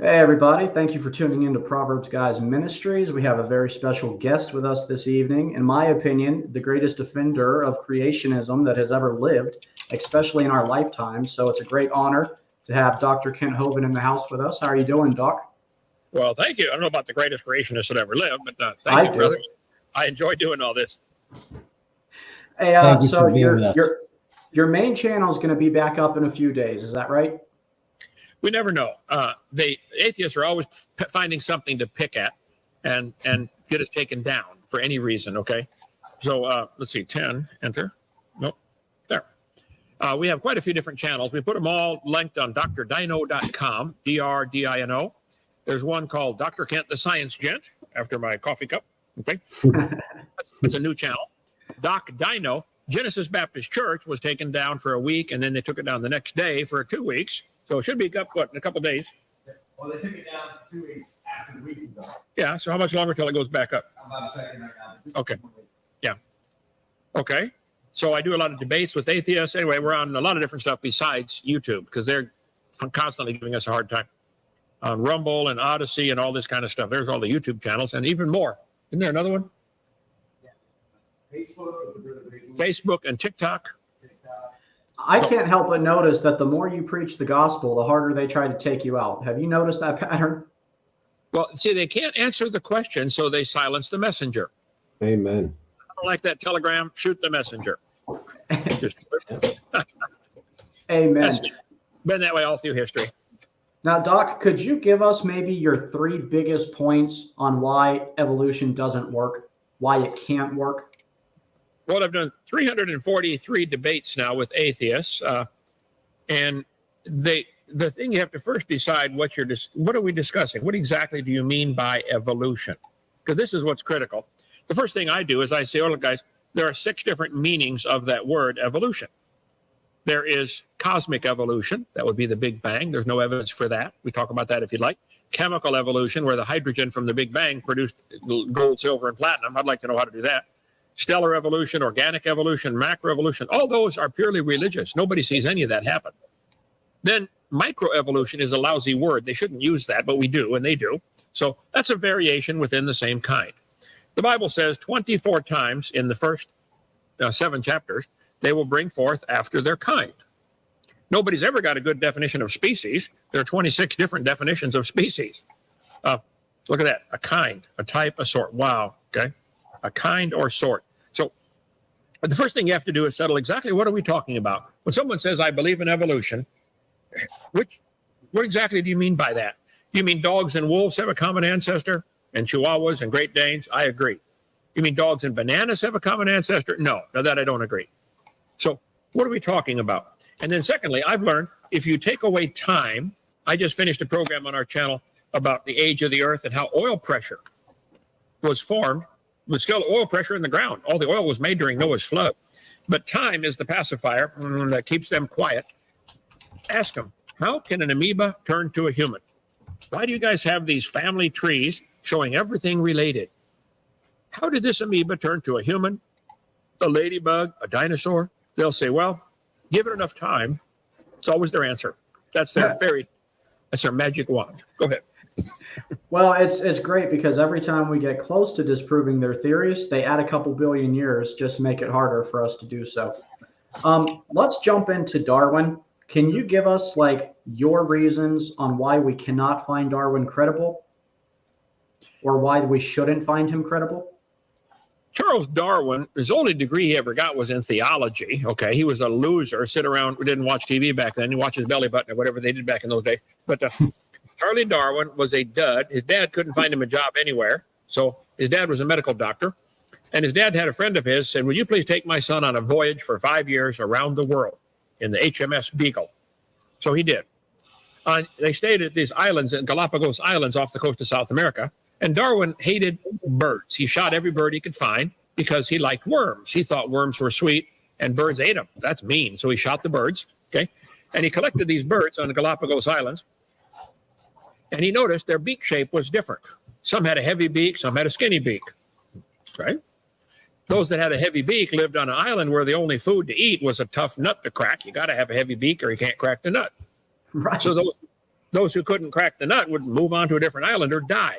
Hey, everybody. Thank you for tuning in to Proverbs Guys Ministries. We have a very special guest with us this evening. In my opinion, the greatest defender of creationism that has ever lived, especially in our lifetime. So it's a great honor to have Dr. Kent Hovind in the house with us. How are you doing, Doc? Well, thank you. I don't know about the greatest creationist that ever lived, but thank I you, do. brother. I enjoy doing all this. Hey, Thank you so for being with us. your main channel is going to be back up in a few days. Is that right? We never know. The atheists are always finding something to pick at and get us taken down for any reason, okay? So let's see, 10, enter. Nope, there. We have quite a few different channels. We put them all linked on drdino.com, DRDINO. There's one called Dr. Kent the Science Gent, after my coffee cup, okay? That's a new channel. BIG-DINO, Genesis Baptist Church, was taken down for a week, and then they took it down the next day for 2 weeks. So it should be up, what, in a couple of days? Well, they took it down for 2 weeks after the week was up. Yeah, so how much longer till it goes back up? About a second right now. Okay. Yeah. Okay. So I do a lot of debates with atheists. Anyway, we're on a lot of different stuff besides YouTube because they're constantly giving us a hard time. On Rumble and Odyssey and all this kind of stuff. There's all the YouTube channels and even more. Isn't there another one? Yeah. Facebook is a really big one. Facebook and TikTok. I can't help but notice that the more you preach the gospel, the harder they try to take you out. Have you noticed that pattern? Well, see, they can't answer the question, so they silence the messenger. Amen. I don't like that telegram. Shoot the messenger. Amen. That's been that way all through history. Now, Doc, could you give us maybe your 3 biggest points on why evolution doesn't work, why it can't work? Well, I've done 343 debates now with atheists, and the thing you have to first decide what are we discussing? What exactly do you mean by evolution? Because this is what's critical. The first thing I do is I say, oh, look, guys, there are 6 different meanings of that word evolution. There is cosmic evolution. That would be the Big Bang. There's no evidence for that. We talk about that if you'd like. Chemical evolution, where the hydrogen from the Big Bang produced gold, silver, and platinum. I'd like to know how to do that. Stellar evolution, organic evolution, macroevolution, all those are purely religious. Nobody sees any of that happen. Then microevolution is a lousy word. They shouldn't use that, but we do, and they do. So that's a variation within the same kind. The Bible says 24 times in the first 7 chapters, they will bring forth after their kind. Nobody's ever got a good definition of species. There are 26 different definitions of species. Look at that, a kind, a type, a sort. Wow, okay. A kind or sort. So the first thing you have to do is settle exactly what are we talking about. When someone says, I believe in evolution, what exactly do you mean by that? You mean dogs and wolves have a common ancestor? And chihuahuas and Great Danes? I agree. You mean dogs and bananas have a common ancestor? No, that I don't agree. So what are we talking about? And then secondly, I've learned if you take away time, I just finished a program on our channel about the age of the earth and how oil pressure was formed. But still oil pressure in the ground. All the oil was made during Noah's flood. But time is the pacifier that keeps them quiet. Ask them, how can an amoeba turn to a human? Why do you guys have these family trees showing everything related? How did this amoeba turn to a human, a ladybug, a dinosaur? They'll say, well, give it enough time. It's always their answer. That's their that's their magic wand. Go ahead. Well, it's great because every time we get close to disproving their theories, they add a couple billion years just to make it harder for us to do so. Let's jump into Darwin. Can you give us like your reasons on why we cannot find Darwin credible or why we shouldn't find him credible? Charles Darwin, his only degree he ever got was in theology. Okay, he was a loser, sit around, didn't watch TV back then. He watched his belly button or whatever they did back in those days. But Charlie Darwin was a dud. His dad couldn't find him a job anywhere. So his dad was a medical doctor. And his dad had a friend of his said, will you please take my son on a voyage for 5 years around the world in the HMS Beagle? So he did. They stayed at these islands, Galapagos Islands off the coast of South America. And Darwin hated birds. He shot every bird he could find because he liked worms. He thought worms were sweet and birds ate them. That's mean. So he shot the birds. Okay. And he collected these birds on the Galapagos Islands. And he noticed their beak shape was different. Some had a heavy beak, some had a skinny beak. Right? Those that had a heavy beak lived on an island where the only food to eat was a tough nut to crack. You got to have a heavy beak or you can't crack the nut. Right. So those who couldn't crack the nut would move on to a different island or die.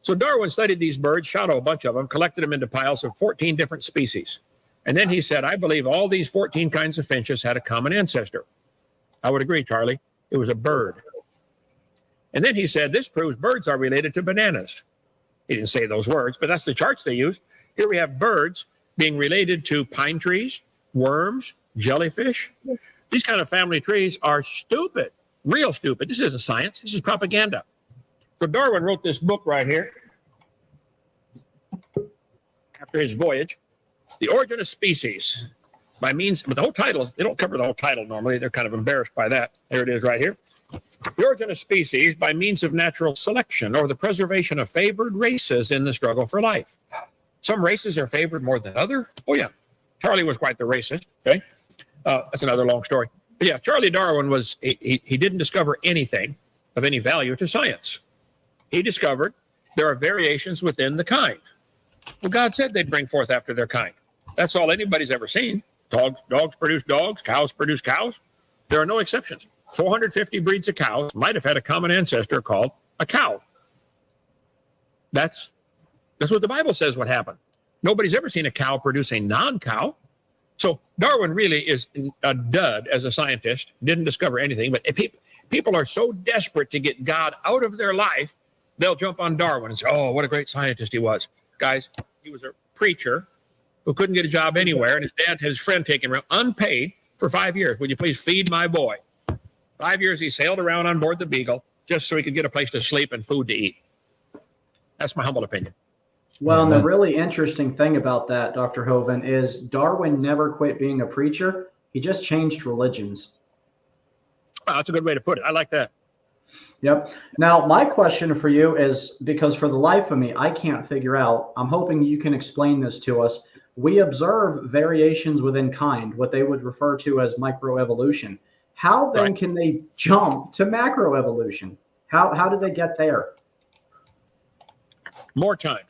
So Darwin studied these birds, shot a bunch of them, collected them into piles of 14 different species. And then he said, I believe all these 14 kinds of finches had a common ancestor. I would agree, Charlie. It was a bird. And then he said, this proves birds are related to bananas. He didn't say those words, but that's the charts they used. Here we have birds being related to pine trees, worms, jellyfish. These kind of family trees are stupid, real stupid. This isn't science. This is propaganda. So Darwin wrote this book right here after his voyage, The Origin of Species, by means, but the whole title, they don't cover the whole title normally. They're kind of embarrassed by that. There it is right here. The Origin of Species by means of natural selection or the preservation of favored races in the struggle for life. Some races are favored more than others. Oh, yeah. Charlie was quite the racist, okay? That's another long story. But yeah, Charlie Darwin was, he didn't discover anything of any value to science. He discovered there are variations within the kind. Well, God said they'd bring forth after their kind. That's all anybody's ever seen. Dogs produce dogs, cows produce cows. There are no exceptions. 450 breeds of cows might have had a common ancestor called a cow. That's what the Bible says would happen. Nobody's ever seen a cow produce a non-cow. So Darwin really is a dud as a scientist, didn't discover anything. But people are so desperate to get God out of their life, they'll jump on Darwin and say, oh, what a great scientist he was. Guys, he was a preacher who couldn't get a job anywhere, and his dad had his friend take him around unpaid for 5 years. Would you please feed my boy? 5 years he sailed around on board the Beagle just so he could get a place to sleep and food to eat. That's my humble opinion. Well, and the really interesting thing about that, Dr. Hovind, is Darwin never quit being a preacher. He just changed religions. Wow, that's a good way to put it. I like that. Yep. Now, my question for you is, because for the life of me, I can't figure out, I'm hoping you can explain this to us. We observe variations within kind, what they would refer to as microevolution. How then can they jump to macroevolution? How did they get there? More time.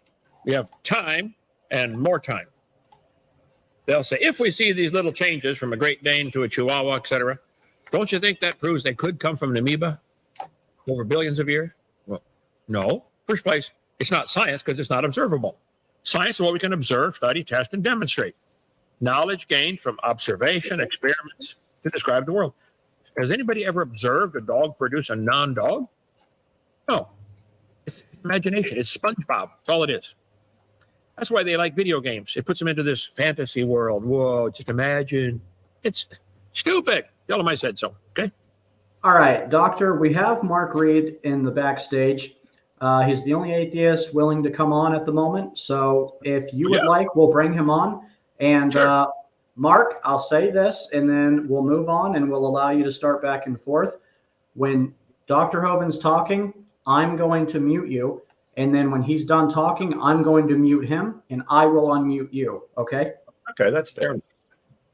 We have time and more time. They'll say, if we see these little changes from a Great Dane to a Chihuahua, etc., don't you think that proves they could come from an amoeba over billions of years? Well, no. First place, it's not science because it's not observable. Science is what we can observe, study, test, and demonstrate. Knowledge gained from observation, experiments to describe the world. Has anybody ever observed a dog produce a non-dog? No. It's imagination. It's SpongeBob. That's all it is. That's why they like video games. It puts them into this fantasy world. Whoa, just imagine. It's stupid. Tell them I said so, okay? All right, Doctor, we have Mark Reed in the backstage. He's the only atheist willing to come on at the moment. So if you would like, we'll bring him on. And sure. Mark, I'll say this, and then we'll move on, and we'll allow you to start back and forth. When Dr. Hovind's talking, I'm going to mute you. And then when he's done talking, I'm going to mute him, and I will unmute you, okay? Okay, that's fair.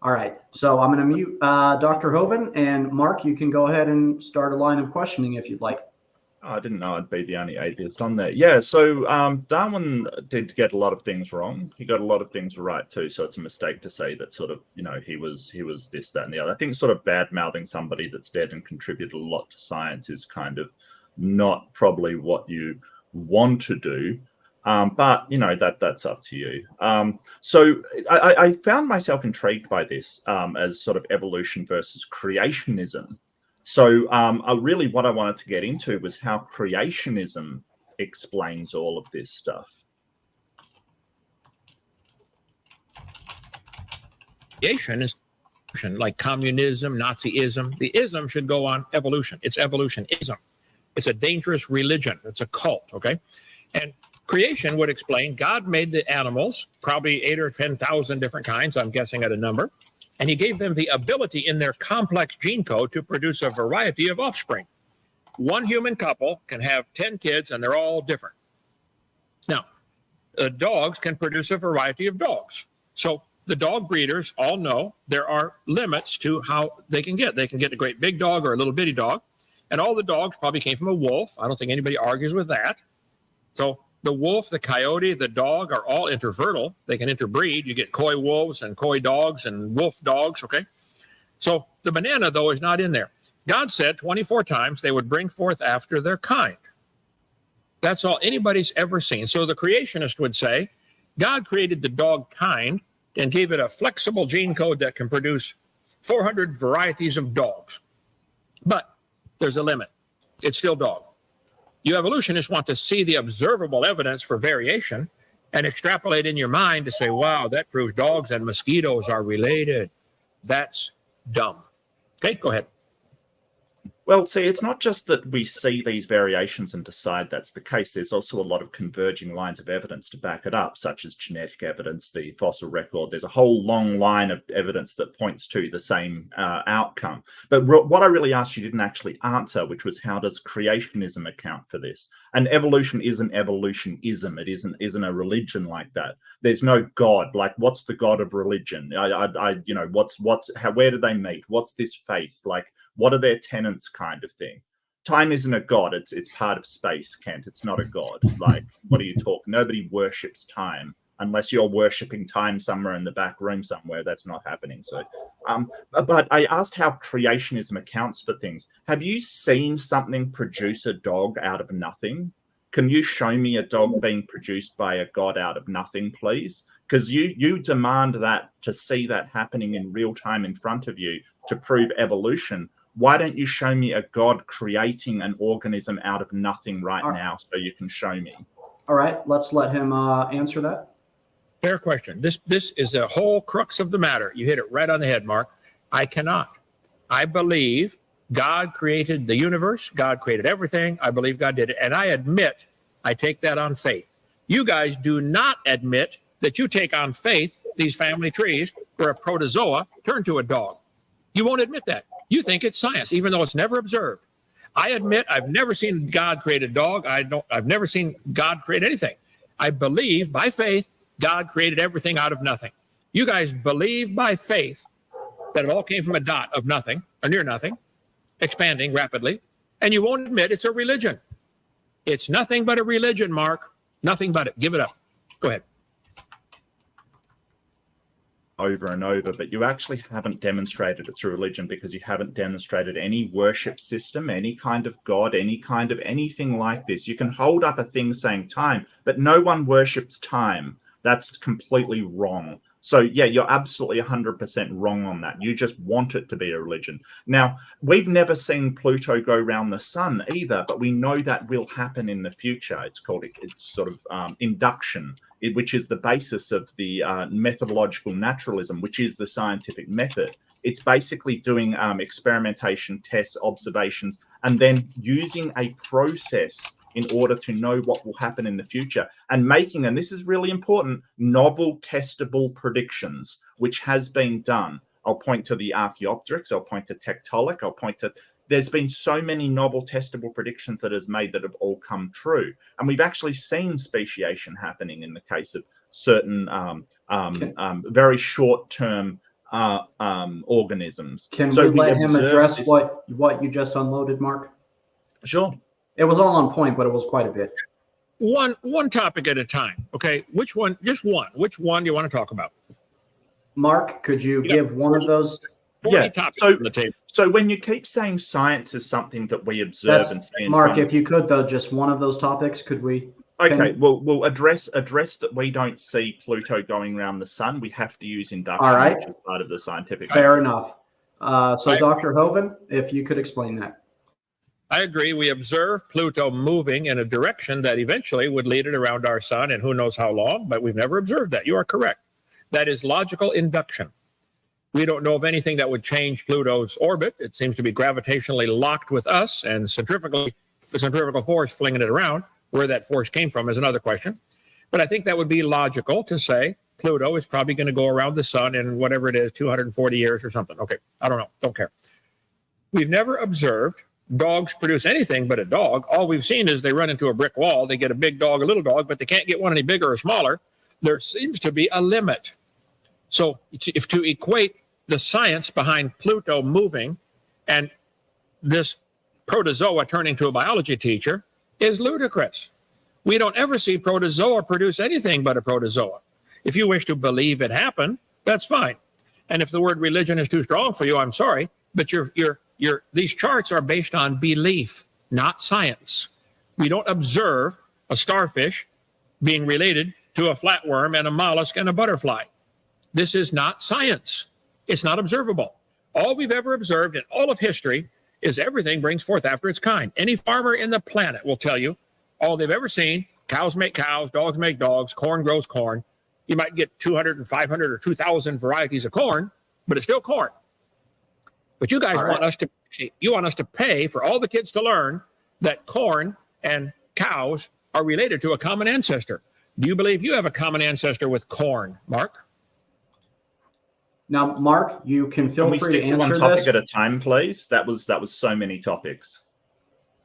All right, so I'm going to mute Dr. Hovind, and Mark, you can go ahead and start a line of questioning if you'd like. I didn't know I'd be the only atheist on there. Yeah, so Darwin did get a lot of things wrong. He got a lot of things right too, so it's a mistake to say that sort of, you know, he was this, that, and the other. I think sort of bad-mouthing somebody that's dead and contributed a lot to science is kind of not probably what you want to do, but you know, that's up to you. So I found myself intrigued by this as sort of evolution versus creationism. So really what I wanted to get into was how creationism explains all of this stuff. Creation is like communism, Nazism. The ism should go on evolution. It's evolutionism. It's a dangerous religion. It's a cult, okay? And creation would explain God made the animals, probably 8,000 or 10,000 different kinds, I'm guessing at a number, and he gave them the ability in their complex gene code to produce a variety of offspring. One human couple can have 10 kids, and they're all different. Now, dogs can produce a variety of dogs. So the dog breeders all know there are limits to how they can get. They can get a great big dog or a little bitty dog. And all the dogs probably came from a wolf. I don't think anybody argues with that. So the wolf, the coyote, the dog are all interfertile. They can interbreed. You get coy wolves and coy dogs and wolf dogs, okay? So the banana, though, is not in there. God said 24 times they would bring forth after their kind. That's all anybody's ever seen. So the creationist would say, God created the dog kind and gave it a flexible gene code that can produce 400 varieties of dogs. But there's a limit. It's still dog. You evolutionists want to see the observable evidence for variation and extrapolate in your mind to say, wow, that proves dogs and mosquitoes are related. That's dumb. Okay, go ahead. Well, see, it's not just that we see these variations and decide that's the case. There's also a lot of converging lines of evidence to back it up, such as genetic evidence, the fossil record. There's a whole long line of evidence that points to the same outcome. But what I really asked you didn't actually answer, which was how does creationism account for this? And evolution isn't evolutionism. It isn't a religion like that. There's no God. Like, what's the God of religion? Where do they meet? What's this faith? Like, what are their tenets, kind of thing? Time isn't a god. It's part of space, Kent. It's not a god. Like, what are you talking? Nobody worships time unless you're worshipping time somewhere in the back room somewhere. That's not happening. So, but I asked how creationism accounts for things. Have you seen something produce a dog out of nothing? Can you show me a dog being produced by a god out of nothing, please? Because you demand that to see that happening in real time in front of you to prove evolution. Why don't you show me a God creating an organism out of nothing right now so you can show me? All right, let's let him answer that. Fair question. This is a whole crux of the matter. You hit it right on the head, Mark. I cannot. I believe God created the universe. God created everything. I believe God did it. And I admit, I take that on faith. You guys do not admit that you take on faith these family trees where a protozoa turned to a dog. You won't admit that. You think it's science, even though it's never observed. I admit I've never seen God create a dog. I've never seen God create anything. I believe by faith God created everything out of nothing. You guys believe by faith that it all came from a dot of nothing, or near nothing, expanding rapidly, and you won't admit it's a religion. It's nothing but a religion, Mark. Nothing but it. Give it up. Go ahead. Over and over, but you actually haven't demonstrated it's a religion because you haven't demonstrated any worship system, any kind of God, any kind of anything like this. You can hold up a thing saying time, but no one worships time. That's completely wrong. So yeah, you're absolutely 100% wrong on that. You just want it to be a religion. Now, we've never seen Pluto go around the sun either, but we know that will happen in the future. It's called induction, which is the basis of the methodological naturalism, which is the scientific method. It's basically doing experimentation, tests, observations, and then using a process in order to know what will happen in the future and making, and this is really important, novel testable predictions, which has been done. I'll point to the Archaeopteryx, I'll point to Tiktaalik, I'll point to, there's been so many novel testable predictions that is made that have all come true. And we've actually seen speciation happening in the case of certain very short-term organisms. Can we let him address what you just unloaded, Mark? Sure. It was all on point, but it was quite a bit. One topic at a time. Okay, which one? Just one. Which one do you want to talk about? Mark, could you give one of those? 40 topics on the table. So when you keep saying science is something that we observe and see, Mark, if you could though, just one of those topics, could we? Okay, we'll address that we don't see Pluto going around the sun. We have to use induction, all right, which is part of the scientific. Fair enough. So Dr. Hovind, if you could explain that. I agree. We observe Pluto moving in a direction that eventually would lead it around our sun, and who knows how long, but we've never observed that. You are correct. That is logical induction. We don't know of anything that would change Pluto's orbit. It seems to be gravitationally locked with us, and centrifugal force flinging it around. Where that force came from is another question. But I think that would be logical to say Pluto is probably going to go around the sun in whatever it is, 240 years or something. Okay, I don't know. Don't care. We've never observed dogs produce anything but a dog. All we've seen is they run into a brick wall. They get a big dog, a little dog, but they can't get one any bigger or smaller. There seems to be a limit. So if to equate the science behind Pluto moving and this protozoa turning to a biology teacher is ludicrous. We don't ever see protozoa produce anything but a protozoa. If you wish to believe it happened, that's fine. And if the word religion is too strong for you, I'm sorry, but you're these charts are based on belief, not science. We don't observe a starfish being related to a flatworm and a mollusk and a butterfly. This is not science. It's not observable. All we've ever observed in all of history is everything brings forth after its kind. Any farmer in the planet will tell you all they've ever seen: cows make cows, dogs make dogs, corn grows corn. You might get 200 and 500 or 2,000 varieties of corn, but it's still corn. But you guys want us to pay. You want us to pay for all the kids to learn that corn and cows are related to a common ancestor. Do you believe you have a common ancestor with corn, Mark? Now, Mark, you can feel free to stick to answer one this. topic at a time, please? That was so many topics.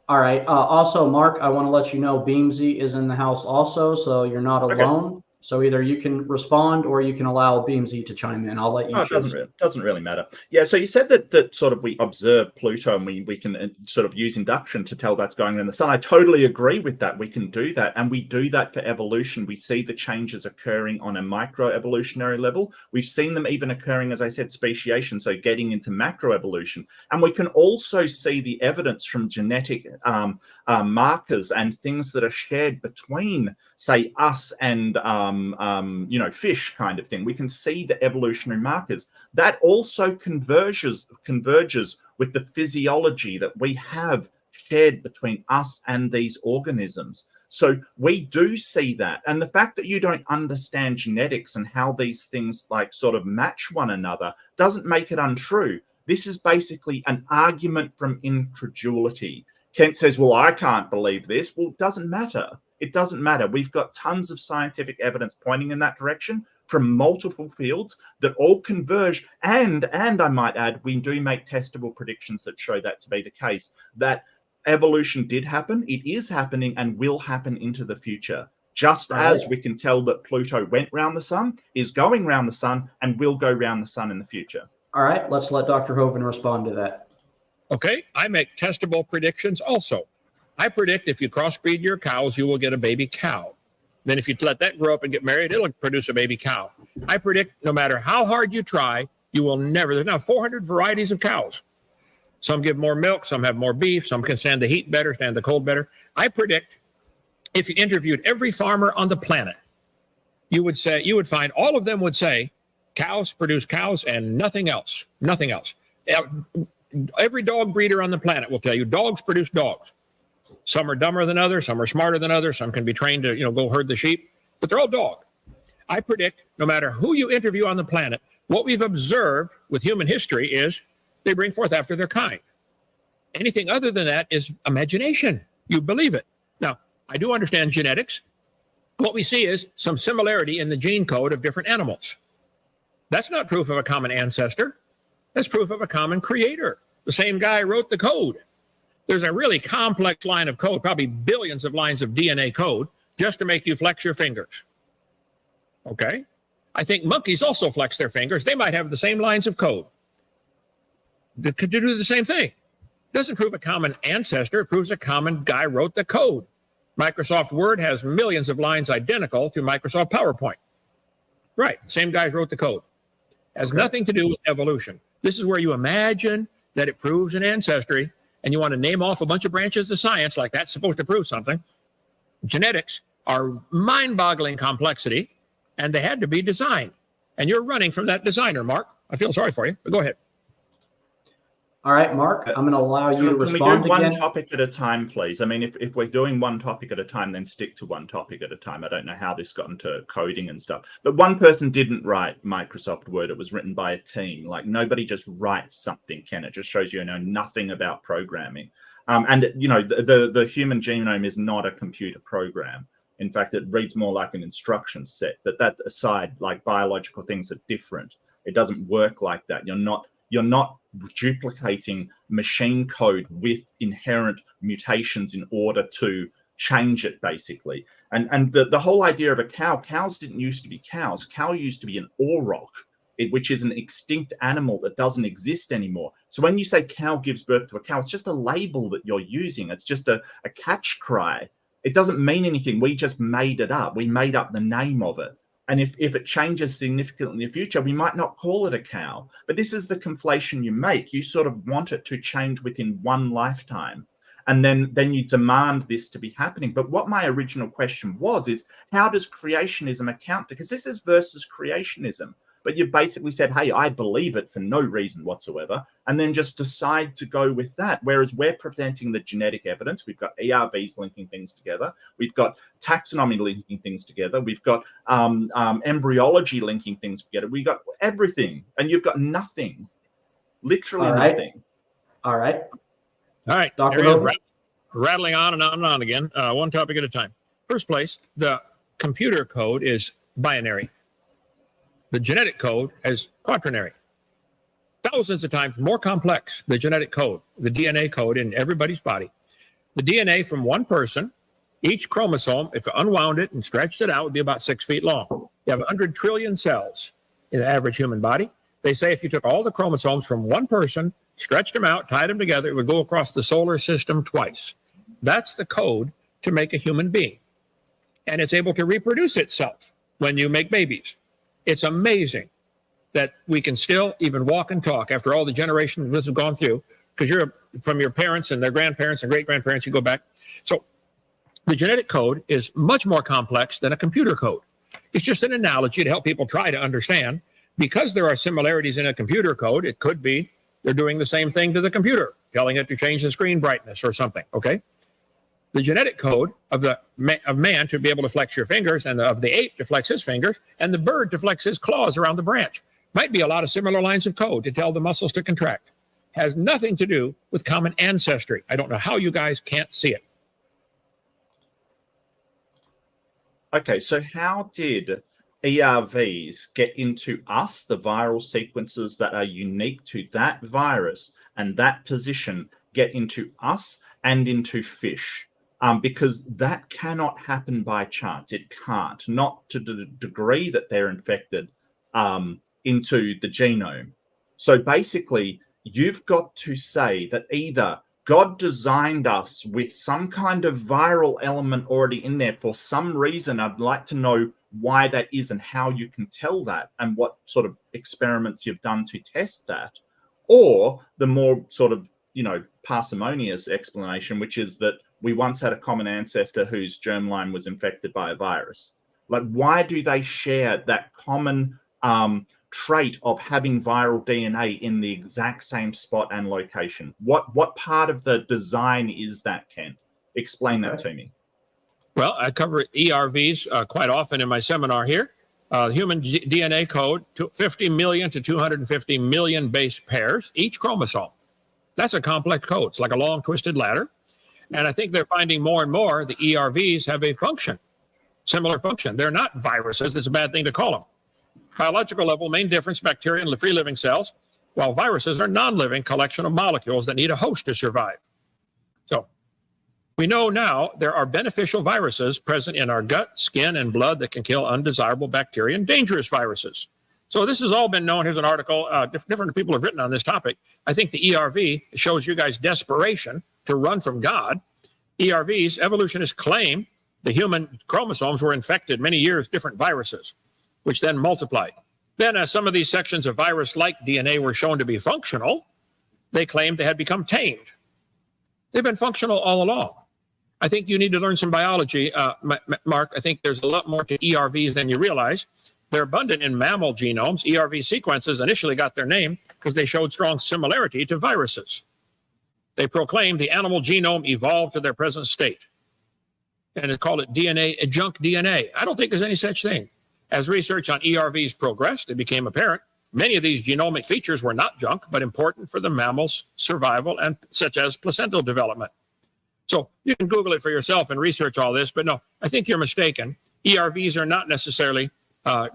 All right. Also, Mark, I want to let you know Beamsy is in the house also, so you're not alone. So either you can respond or you can allow Beamsy to chime in. I'll let you choose. It doesn't really matter. Yeah, so you said that sort of we observe Pluto and we can sort of use induction to tell that's going around the sun. I totally agree with that. We can do that. And we do that for evolution. We see the changes occurring on a microevolutionary level. We've seen them even occurring, as I said, speciation, so getting into macroevolution. And we can also see the evidence from genetic markers and things that are shared between, say, us and fish, kind of thing. We can see the evolutionary markers. That also converges with the physiology that we have shared between us and these organisms. So we do see that. And the fact that you don't understand genetics and how these things like sort of match one another doesn't make it untrue. This is basically an argument from incredulity. Kent says, well, I can't believe this. Well, it doesn't matter. It doesn't matter. We've got tons of scientific evidence pointing in that direction from multiple fields that all converge. And I might add, we do make testable predictions that show that to be the case, that evolution did happen, it is happening, and will happen into the future. Just as we can tell that Pluto went round the sun, is going round the sun, and will go round the sun in the future. All right, let's let Dr. Hovind respond to that. Okay, I make testable predictions also. I predict if you crossbreed your cows, you will get a baby cow. Then if you let that grow up and get married, it'll produce a baby cow. I predict no matter how hard you try, you will never. There's now 400 varieties of cows. Some give more milk, some have more beef, some can stand the heat better, stand the cold better. I predict if you interviewed every farmer on the planet, you would find all of them would say cows produce cows and nothing else. Nothing else. Every dog breeder on the planet will tell you dogs produce dogs. Some are dumber than others, some are smarter than others, some can be trained to, go herd the sheep, but they're all dog. I predict no matter who you interview on the planet, what we've observed with human history is they bring forth after their kind. Anything other than that is imagination. You believe it. Now, I do understand genetics. What we see is some similarity in the gene code of different animals. That's not proof of a common ancestor. That's proof of a common creator. The same guy wrote the code. There's a really complex line of code, probably billions of lines of DNA code, just to make you flex your fingers. Okay? I think monkeys also flex their fingers. They might have the same lines of code to do the same thing. Doesn't prove a common ancestor. It proves a common guy wrote the code. Microsoft Word has millions of lines identical to Microsoft PowerPoint. Right. Same guys wrote the code. Has nothing to do with evolution. This is where you imagine that it proves an ancestry, and you want to name off a bunch of branches of science like that's supposed to prove something. Genetics are mind-boggling complexity, and they had to be designed. And you're running from that designer, Mark. I feel sorry for you, but go ahead. All right, Mark, I'm going to allow you to respond again. Can we do one again. topic at a time, please? I mean, if we're doing one topic at a time, then stick to one topic at a time. I don't know how this got into coding and stuff. But one person didn't write Microsoft Word. It was written by a team. Like, nobody just writes something, Ken. It just shows you know nothing about programming. And, the human genome is not a computer program. In fact, it reads more like an instruction set. But that aside, like biological things are different. It doesn't work like that. You're not duplicating machine code with inherent mutations in order to change it, basically. And the whole idea of a cow, cows didn't used to be cows. Cow used to be an auroch, which is an extinct animal that doesn't exist anymore. So when you say cow gives birth to a cow, it's just a label that you're using. It's just a catch cry. It doesn't mean anything. We just made it up. We made up the name of it. And if it changes significantly in the future, we might not call it a cow. But this is the conflation you make. You sort of want it to change within one lifetime. And then you demand this to be happening. But what my original question was is, how does creationism account? Because this is versus creationism. But you've basically said, hey, I believe it for no reason whatsoever, and then just decide to go with that. Whereas we're presenting the genetic evidence. We've got ERVs linking things together. We've got taxonomy linking things together. We've got embryology linking things together. We've got everything, and you've got nothing, literally nothing. All right. Dr. Hovind. Rattling on and on and on again, one topic at a time. First place, the computer code is binary. The genetic code is quaternary. Thousands of times more complex, the genetic code, the DNA code in everybody's body. The DNA from one person, each chromosome, if you unwound it and stretched it out, would be about 6 feet long. You have 100 trillion cells in the average human body. They say if you took all the chromosomes from one person, stretched them out, tied them together, it would go across the solar system twice. That's the code to make a human being. And it's able to reproduce itself when you make babies. It's amazing that we can still even walk and talk after all the generations this have gone through, because you're from your parents and their grandparents and great-grandparents, you go back. So the genetic code is much more complex than a computer code. It's just an analogy to help people try to understand. Because there are similarities in a computer code, it could be they're doing the same thing to the computer, telling it to change the screen brightness or something, okay? The genetic code of man to be able to flex your fingers, and of the ape to flex his fingers, and the bird to flex his claws around the branch. Might be a lot of similar lines of code to tell the muscles to contract. Has nothing to do with common ancestry. I don't know how you guys can't see it. Okay, so how did ERVs get into us, the viral sequences that are unique to that virus and that position, get into us and into fish? Because that cannot happen by chance. It can't, not to the degree that they're infected into the genome. So basically, you've got to say that either God designed us with some kind of viral element already in there for some reason. I'd like to know why that is and how you can tell that and what sort of experiments you've done to test that. Or the more sort of, parsimonious explanation, which is that we once had a common ancestor whose germline was infected by a virus. Like, why do they share that common trait of having viral DNA in the exact same spot and location? What part of the design is that, Kent? Explain that to me. Well, I cover ERVs quite often in my seminar here. Human DNA code, 50 million to 250 million base pairs, each chromosome. That's a complex code. It's like a long twisted ladder. And I think they're finding more and more the ERVs have a function, similar function. They're not viruses. It's a bad thing to call them. Biological level, main difference, bacteria and free living cells, while viruses are non-living collection of molecules that need a host to survive. So we know now there are beneficial viruses present in our gut, skin, and blood that can kill undesirable bacteria and dangerous viruses. So this has all been known. Here's an article. Different people have written on this topic. I think the ERV shows you guys desperation to run from God. ERVs, evolutionists claim the human chromosomes were infected many years, different viruses, which then multiplied. Then as some of these sections of virus-like DNA were shown to be functional, they claimed they had become tamed. They've been functional all along. I think you need to learn some biology, Mark. I think there's a lot more to ERVs than you realize. They're abundant in mammal genomes. ERV sequences initially got their name because they showed strong similarity to viruses. They proclaimed the animal genome evolved to their present state. And they called it DNA, junk DNA. I don't think there's any such thing. As research on ERVs progressed, it became apparent many of these genomic features were not junk, but important for the mammal's survival, and such as placental development. So you can Google it for yourself and research all this, but no, I think you're mistaken. ERVs are not necessarily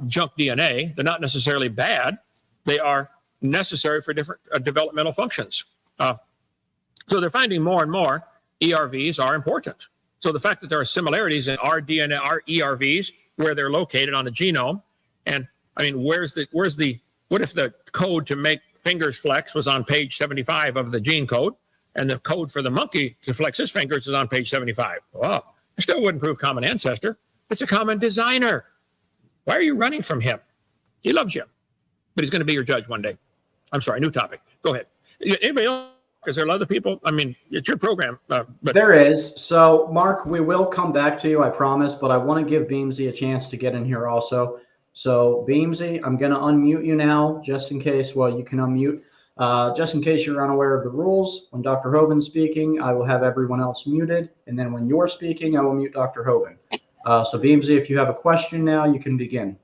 junk DNA. They're not necessarily bad. They are necessary for different developmental functions. So they're finding more and more ERVs are important. So the fact that there are similarities in our DNA, our ERVs, where they're located on the genome, and I mean, what if the code to make fingers flex was on page 75 of the gene code, and the code for the monkey to flex his fingers is on page 75? Well, it still wouldn't prove common ancestor. It's a common designer. Why are you running from him? He loves you, but he's going to be your judge one day. I'm sorry, new topic. Go ahead. Anybody else? Is there other people? I mean, it's your program. But there is. So, Mark, we will come back to you, I promise, but I want to give Beamsy a chance to get in here also. So, Beamsy, I'm going to unmute you now, just in case. Well, you can unmute. Just in case you're unaware of the rules, when Dr. Hovind's speaking, I will have everyone else muted. And then when you're speaking, I will mute Dr. Hovind. So, Beamsy, if you have a question now, you can begin.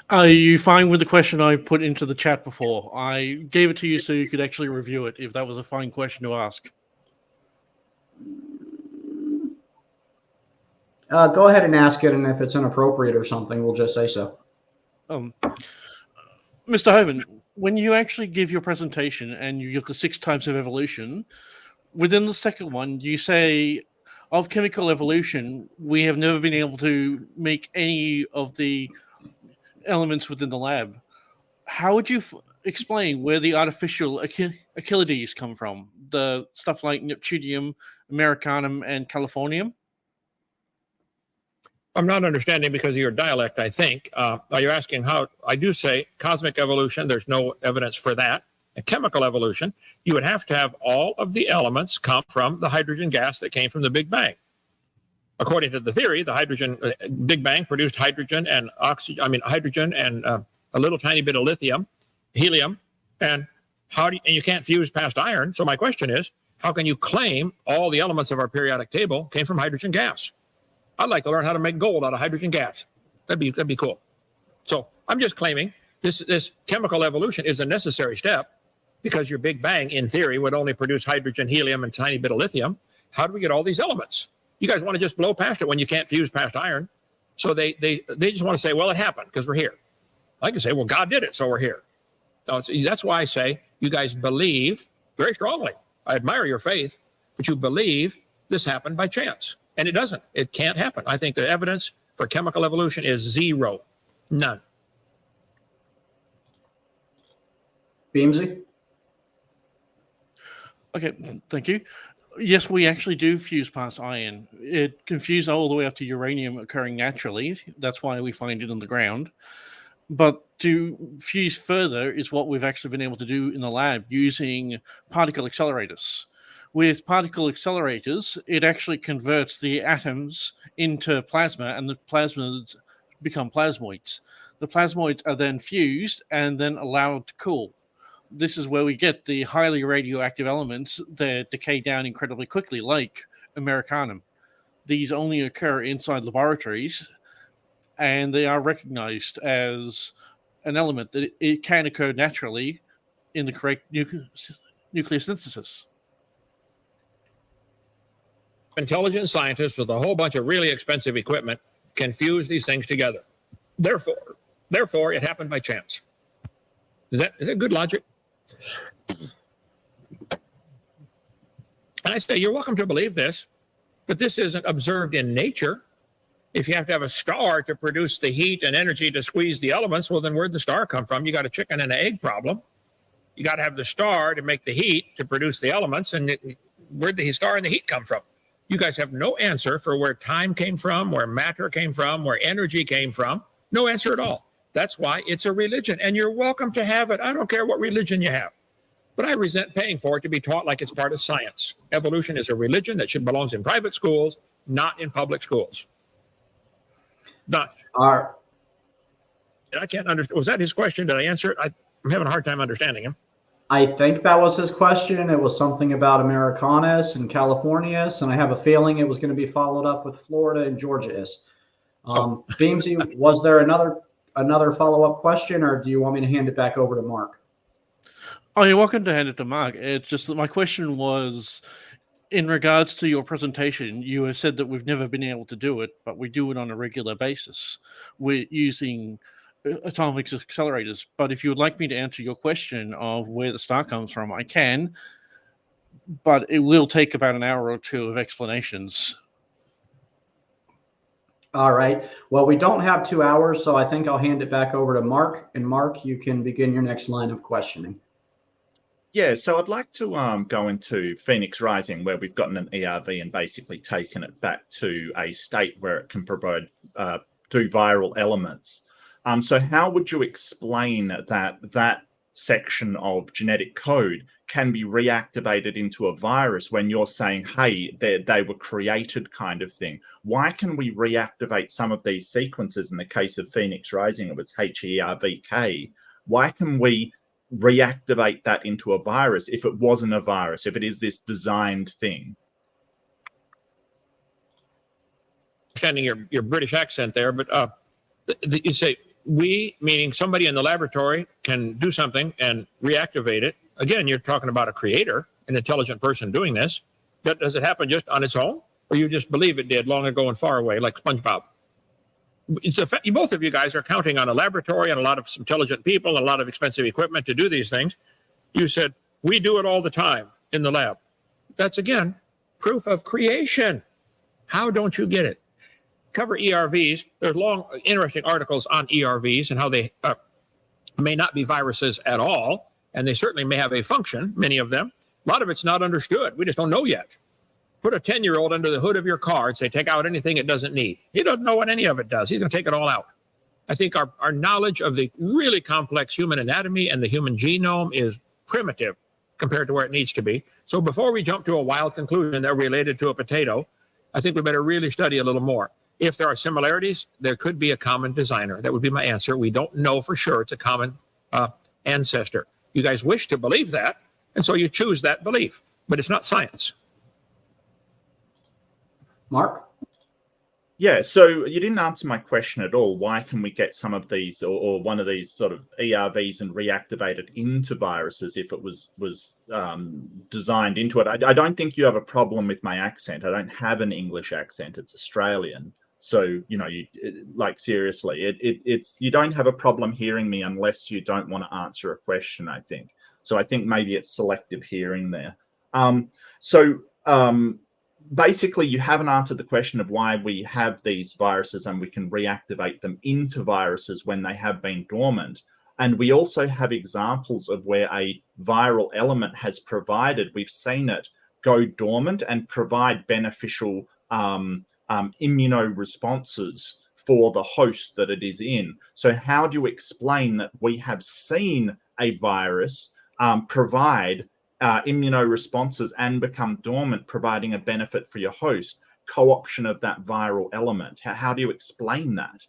Are you fine with the question I put into the chat before? I gave it to you so you could actually review it, if that was a fine question to ask. Go ahead and ask it, and if it's inappropriate or something, we'll just say so. Mr. Hovind, when you actually give your presentation and you give the 6 types of evolution, within the second one, you say, of chemical evolution, we have never been able to make any of the elements within the lab. How would you explain where the artificial Achilles come from? The stuff like Neptunium, Americanum, and Californium? I'm not understanding because of your dialect, I think. Are you asking how? I do say cosmic evolution. There's no evidence for that. A chemical evolution, you would have to have all of the elements come from the hydrogen gas that came from the Big Bang. According to the theory, the hydrogen Big Bang produced hydrogen and oxygen. I mean, hydrogen and a little tiny bit of lithium, helium, and and you can't fuse past iron. So my question is, how can you claim all the elements of our periodic table came from hydrogen gas? I'd like to learn how to make gold out of hydrogen gas. That'd be cool. So I'm just claiming this chemical evolution is a necessary step because your Big Bang, in theory, would only produce hydrogen, helium, and a tiny bit of lithium. How do we get all these elements? You guys want to just blow past it when you can't fuse past iron. So they just want to say, well, it happened because we're here. I can say, well, God did it, so we're here. So that's why I say you guys believe very strongly. I admire your faith, but you believe this happened by chance. And it doesn't. It can't happen. I think the evidence for chemical evolution is 0. None. Beamsy? Okay, thank you. Yes, we actually do fuse past iron. It can fuse all the way up to uranium occurring naturally. That's why we find it in the ground. But to fuse further is what we've actually been able to do in the lab using particle accelerators. With particle accelerators, it actually converts the atoms into plasma, and the plasmas become plasmoids. The plasmoids are then fused and then allowed to cool. This is where we get the highly radioactive elements that decay down incredibly quickly, like Americanum. These only occur inside laboratories, and they are recognized as an element that it can occur naturally in the correct nuclear synthesis. Intelligent scientists with a whole bunch of really expensive equipment can fuse these things together. Therefore, it happened by chance. Is that good logic? And I say, you're welcome to believe this, but this isn't observed in nature. If you have to have a star to produce the heat and energy to squeeze the elements, well, then where'd the star come from? You got a chicken and an egg problem. You got to have the star to make the heat to produce the elements, and where'd the star and the heat come from? You guys have no answer for where time came from, where matter came from, where energy came from. No answer at all. That's why it's a religion, and you're welcome to have it. I don't care what religion you have, but I resent paying for it to be taught like it's part of science. Evolution is a religion that should belong in private schools, not in public schools. Not. I can't understand. Was that his question? Did I answer it? I'm having a hard time understanding him. I think that was his question. It was something about Americanus and Californius, and I have a feeling it was going to be followed up with Florida and Georgia-is. Beamsy, was there another follow-up question, or do you want me to hand it back over to Mark? Oh, you're welcome to hand it to Mark. It's just that my question was, in regards to your presentation, you have said that we've never been able to do it, but we do it on a regular basis. We're using atomic accelerators. But if you would like me to answer your question of where the star comes from, I can, but it will take about an hour or two of explanations. All right. Well, we don't have 2 hours, so I think I'll hand it back over to Mark. And Mark, you can begin your next line of questioning. Yeah, so I'd like to go into Phoenix Rising, where we've gotten an ERV and basically taken it back to a state where it can provide do viral elements. So how would you explain that section of genetic code can be reactivated into a virus when you're saying, hey, they were created kind of thing? Why can we reactivate some of these sequences? In the case of Phoenix Rising, it was HERVK. Why can we reactivate that into a virus if it wasn't a virus, if it is this designed thing? Understanding your British accent there, but you say we, meaning somebody in the laboratory, can do something and reactivate it. Again, you're talking about a creator, an intelligent person doing this. Does it happen just on its own, or you just believe it did long ago and far away, like SpongeBob? It's both of you guys are counting on a laboratory and a lot of intelligent people and a lot of expensive equipment to do these things. You said, we do it all the time in the lab. That's, again, proof of creation. How don't you get it? Cover ERVs. There's long, interesting articles on ERVs and how they may not be viruses at all, and they certainly may have a function, many of them. A lot of it's not understood. We just don't know yet. Put a 10-year-old under the hood of your car and say, take out anything it doesn't need. He doesn't know what any of it does. He's going to take it all out. I think our knowledge of the really complex human anatomy and the human genome is primitive compared to where it needs to be. So before we jump to a wild conclusion that we're related to a potato, I think we better really study a little more. If there are similarities, there could be a common designer. That would be my answer. We don't know for sure it's a common ancestor. You guys wish to believe that, and so you choose that belief, but it's not science. Mark? Yeah, so you didn't answer my question at all. Why can we get some of these or one of these sort of ERVs and reactivate it into viruses if it was designed into it? I don't think you have a problem with my accent. I don't have an English accent. It's Australian. So, you know, seriously, it's you don't have a problem hearing me unless you don't want to answer a question, I think. So I think maybe it's selective hearing there. Basically, you haven't answered the question of why we have these viruses and we can reactivate them into viruses when they have been dormant. And we also have examples of where a viral element has provided, we've seen it go dormant and provide beneficial immunoresponses for the host that it is in. So how do you explain that we have seen a virus provide immunoresponses and become dormant, providing a benefit for your host, co-option of that viral element? How do you explain that?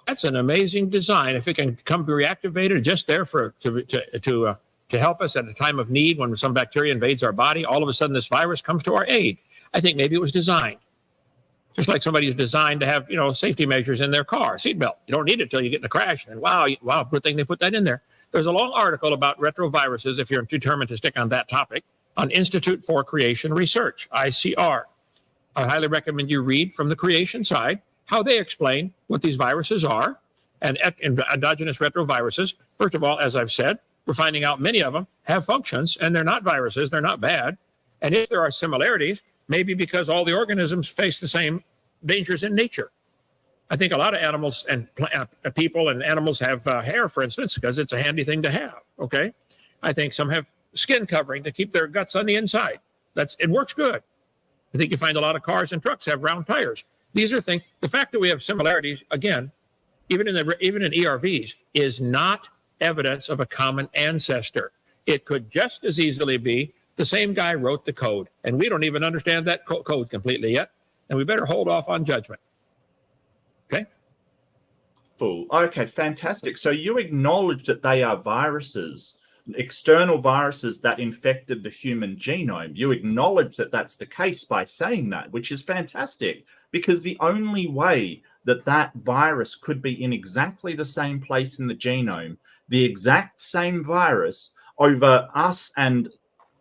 That's an amazing design. If it can come reactivated just there to help us at a time of need when some bacteria invades our body, all of a sudden this virus comes to our aid. I think maybe it was designed. Just like somebody's designed to have, safety measures in their car, seatbelt. You don't need it till you get in a crash. And wow, good thing they put that in there. There's a long article about retroviruses, if you're determined to stick on that topic, on Institute for Creation Research, ICR. I highly recommend you read from the creation side how they explain what these viruses are and endogenous retroviruses. First of all, as I've said, we're finding out many of them have functions and they're not viruses, they're not bad. And if there are similarities, maybe because all the organisms face the same dangers in nature. I think a lot of animals and people and animals have hair, for instance, because it's a handy thing to have, okay? I think some have skin covering to keep their guts on the inside. It works good. I think you find a lot of cars and trucks have round tires. These are things, the fact that we have similarities, again, even in ERVs, is not evidence of a common ancestor. It could just as easily be the same guy wrote the code, and we don't even understand that code completely yet, and we better hold off on judgment. Okay. Cool. Okay, fantastic. So you acknowledge that they are viruses, external viruses that infected the human genome. You acknowledge that that's the case by saying that, which is fantastic, because the only way that that virus could be in exactly the same place in the genome, the exact same virus over us and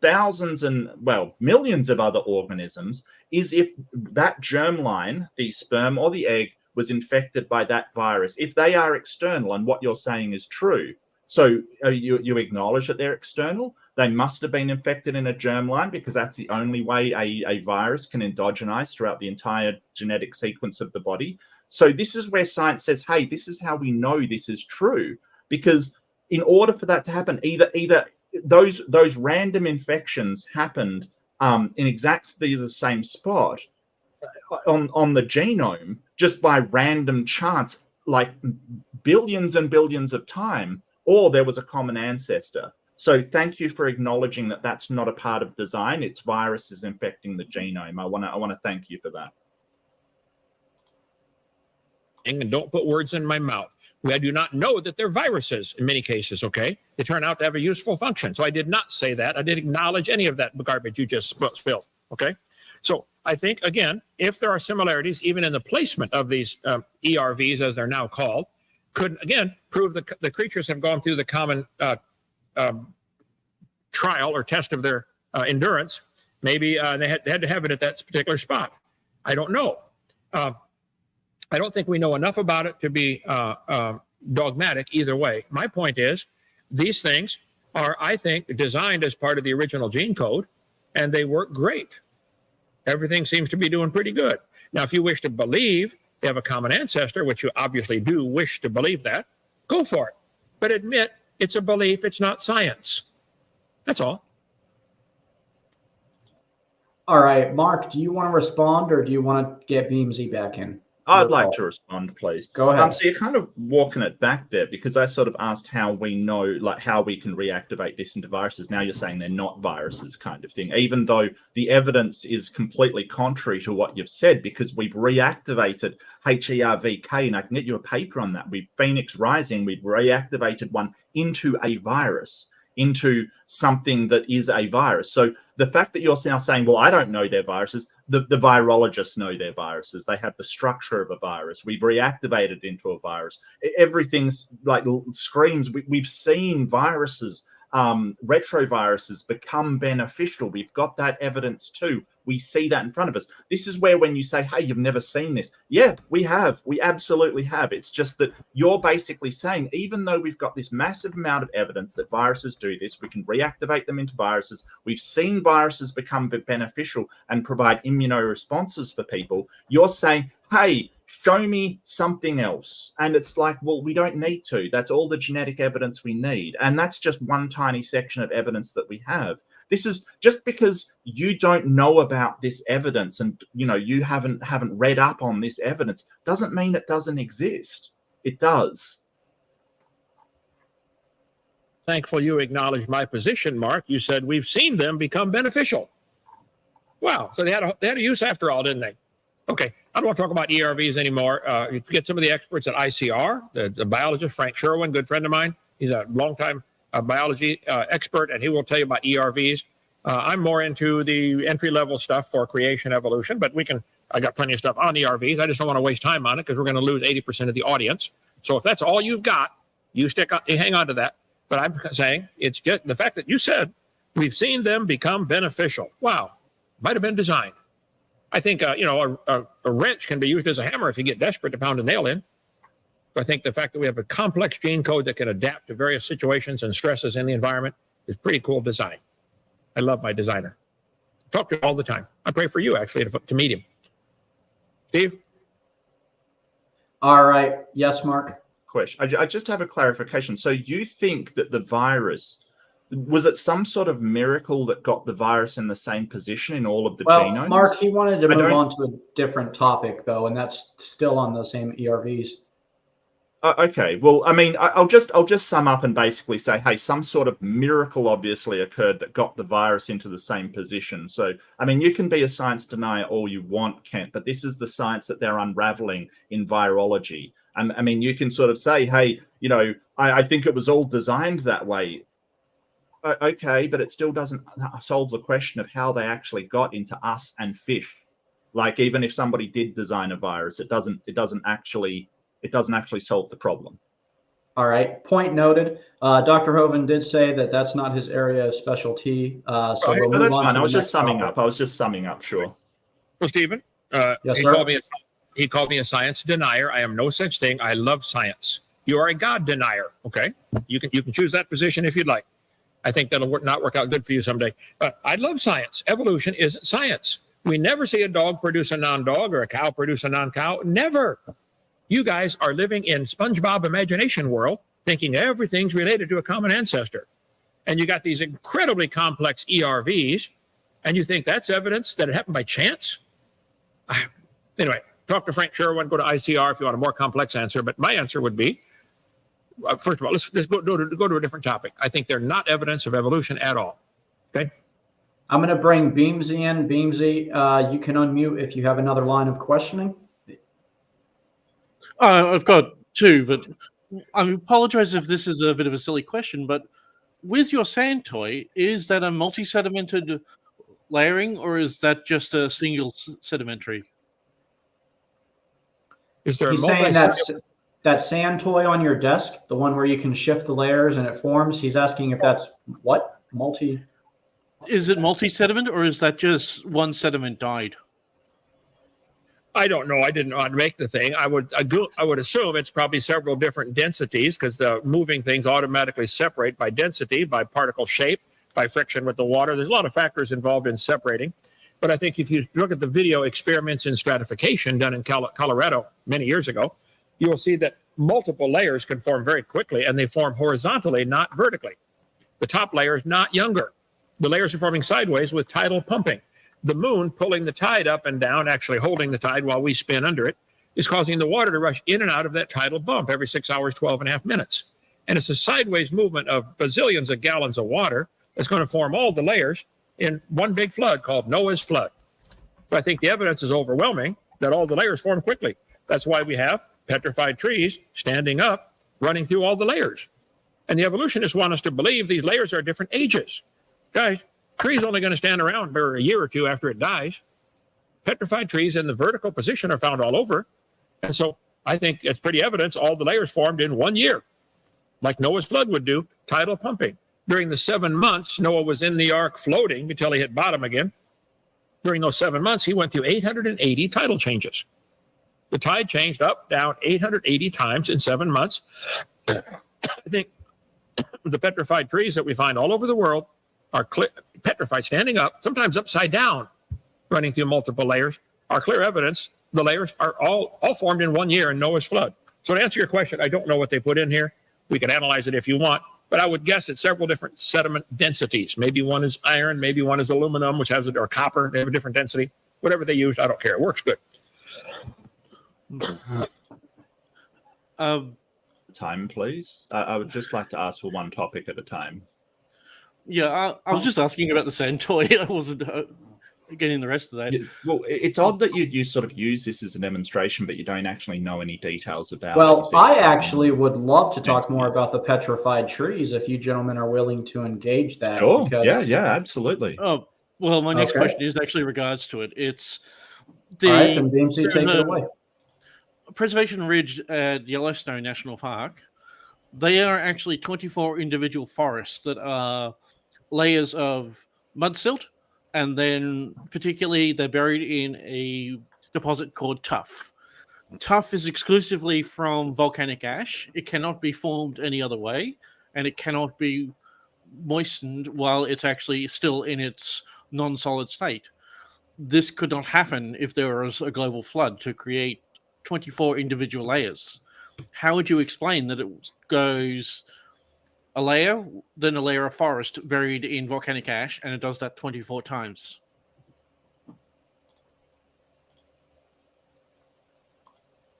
thousands and, millions of other organisms, is if that germline, the sperm or the egg, was infected by that virus, if they are external and what you're saying is true. So you acknowledge that they're external. They must have been infected in a germline because that's the only way a virus can endogenize throughout the entire genetic sequence of the body. So this is where science says, hey, this is how we know this is true. Because in order for that to happen, either those random infections happened in exactly the same spot on the genome, just by random chance, like billions and billions of time, or there was a common ancestor. So thank you for acknowledging that that's not a part of design. It's viruses infecting the genome. I want to thank you for that. And don't put words in my mouth. I do not know that they're viruses in many cases, okay? They turn out to have a useful function. So I did not say that. I didn't acknowledge any of that garbage you just spilled, okay? So I think, again, if there are similarities, even in the placement of these ERVs, as they're now called, could, again, prove the creatures have gone through the common trial or test of their endurance. Maybe they had to have it at that particular spot. I don't know. I don't think we know enough about it to be dogmatic either way. My point is, these things are, I think, designed as part of the original gene code, and they work great. Everything seems to be doing pretty good. Now, if you wish to believe they have a common ancestor, which you obviously do wish to believe that, go for it. But admit it's a belief, it's not science. That's all. All right, Mark, do you want to respond, or do you want to get Beamsy back in? I'd like to respond, please. Go ahead. So you're kind of walking it back there, because I sort of asked how we know, like how we can reactivate this into viruses. Now you're saying they're not viruses, kind of thing, even though the evidence is completely contrary to what you've said, because we've reactivated HERVK, and I can get you a paper on that. We've Phoenix Rising, we've reactivated one into a virus, into something that is a virus. So the fact that you're now saying, well, I don't know they're viruses, the virologists know they're viruses. They have the structure of a virus. We've reactivated into a virus. Everything's like screams. We've seen viruses, retroviruses become beneficial. We've got that evidence too. We see that in front of us. This is where, when you say, hey, you've never seen this. Yeah, we have. We absolutely have. It's just that you're basically saying, even though we've got this massive amount of evidence that viruses do this, we can reactivate them into viruses. We've seen viruses become beneficial and provide immunoresponses for people. You're saying, hey, show me something else. And it's like, well, we don't need to. That's all the genetic evidence we need. And that's just one tiny section of evidence that we have. This is just because you don't know about this evidence, and you haven't read up on this evidence, doesn't mean it doesn't exist. It does. Thankful you acknowledged my position, Mark. You said we've seen them become beneficial. Wow. So they had a use after all, didn't they? Okay. I don't want to talk about ERVs anymore. You get some of the experts at ICR, the biologist, Frank Sherwin, good friend of mine. He's a longtime biology expert, and he will tell you about ERVs. I'm more into the entry-level stuff for creation evolution, but I got plenty of stuff on ERVs. I just don't want to waste time on it, because we're going to lose 80% of the audience. So if that's all you've got, you hang on to that. But I'm saying it's just the fact that you said we've seen them become beneficial. Wow. Might have been designed. I think, a wrench can be used as a hammer if you get desperate to pound a nail in. I think the fact that we have a complex gene code that can adapt to various situations and stresses in the environment is pretty cool design. I love my designer. Talk to him all the time. I pray for you, actually, to meet him. Steve? All right. Yes, Mark? Question. I just have a clarification. So you think that the virus, was it some sort of miracle that got the virus in the same position in all of the genomes? Mark, he wanted to move on to a different topic, though, and that's still on the same ERVs. Okay, well, I mean, I'll just sum up and basically say, hey, some sort of miracle obviously occurred that got the virus into the same position. So, I mean, you can be a science denier all you want, Kent, but this is the science that they're unraveling in virology. And I mean, you can sort of say, hey, I think it was all designed that way. Okay, but it still doesn't solve the question of how they actually got into us and fish. Like, even if somebody did design a virus, it doesn't actually solve the problem. All right. Point noted. Dr. Hovind did say that that's not his area of specialty. So we'll move that's on. Fine. I was just summing up. Sure. Well, Stephen, yes, sir? He called me a science denier. I am no such thing. I love science. You are a God denier. Okay. You can choose that position if you'd like. I think that'll not work out good for you someday. But I love science. Evolution isn't science. We never see a dog produce a non-dog or a cow produce a non-cow. Never. You guys are living in SpongeBob imagination world, thinking everything's related to a common ancestor. and you got these incredibly complex ERVs, and you think that's evidence that it happened by chance? Anyway, talk to Frank Sherwin, go to ICR if you want a more complex answer. But my answer would be, first of all, let's go to a different topic. I think they're not evidence of evolution at all. Okay. I'm going to bring Beamsy in. Beamsy, you can unmute if you have another line of questioning. I've got two, but I apologize if this is a bit of a silly question, but with your sand toy, is that a multi-sedimented layering, or is that just a single sedimentary? Is there He's a saying that sand toy on your desk, the one where you can shift the layers and it forms. He's asking if that's what? Is it multi-sediment, or is that just one sediment dyed? I don't know. I didn't know how to make the thing. I would assume it's probably several different densities, because the moving things automatically separate by density, by particle shape, by friction with the water. There's a lot of factors involved in separating. But I think if you look at the video experiments in stratification done in Colorado many years ago, you will see that multiple layers can form very quickly, and they form horizontally, not vertically. The top layer is not younger. The layers are forming sideways with tidal pumping. The moon pulling the tide up and down, actually holding the tide while we spin under it, is causing the water to rush in and out of that tidal bump every 6 hours, 12 and a half minutes. And it's a sideways movement of bazillions of gallons of water that's going to form all the layers in one big flood called Noah's flood. So I think the evidence is overwhelming that all the layers form quickly. That's why we have petrified trees standing up, running through all the layers. And the evolutionists want us to believe these layers are different ages. Guys, trees only going to stand around for a year or two after it dies. Petrified trees in the vertical position are found all over. And so I think it's pretty evidence all the layers formed in 1 year, like Noah's flood would do, tidal pumping. During the 7 months, Noah was in the ark floating until he hit bottom again. During those 7 months, he went through 880 tidal changes. The tide changed up, down 880 times in 7 months. I think the petrified trees that we find all over the world are petrified, standing up, sometimes upside down, running through multiple layers, are clear evidence the layers are all formed in 1 year in Noah's flood. So to answer your question, I don't know what they put in here. We can analyze it if you want, but I would guess it's several different sediment densities. Maybe one is iron, maybe one is aluminum, which has or copper. They have a different density. Whatever they use, I don't care. It works good. Time, please. I would just like to ask for one topic at a time. Yeah, I was just asking about the sand toy. I wasn't getting the rest of that. Well, it's odd that you sort of use this as a demonstration, but you don't actually know any details about it. Well, I actually would love to talk more about the petrified trees if you gentlemen are willing to engage that. Sure. Because... Yeah, absolutely. Oh, well, my next question is actually regards to it. It's all right, then Beamsy, take it away. Preservation Ridge at Yellowstone National Park. They are actually 24 individual forests that are layers of mud silt, and then particularly they're buried in a deposit called tuff. Tuff is exclusively from volcanic ash. It cannot be formed any other way, and it cannot be moistened while it's actually still in its non-solid state. This could not happen if there was a global flood to create 24 individual layers. How would you explain that it goes a layer, then a layer of forest buried in volcanic ash, and it does that 24 times?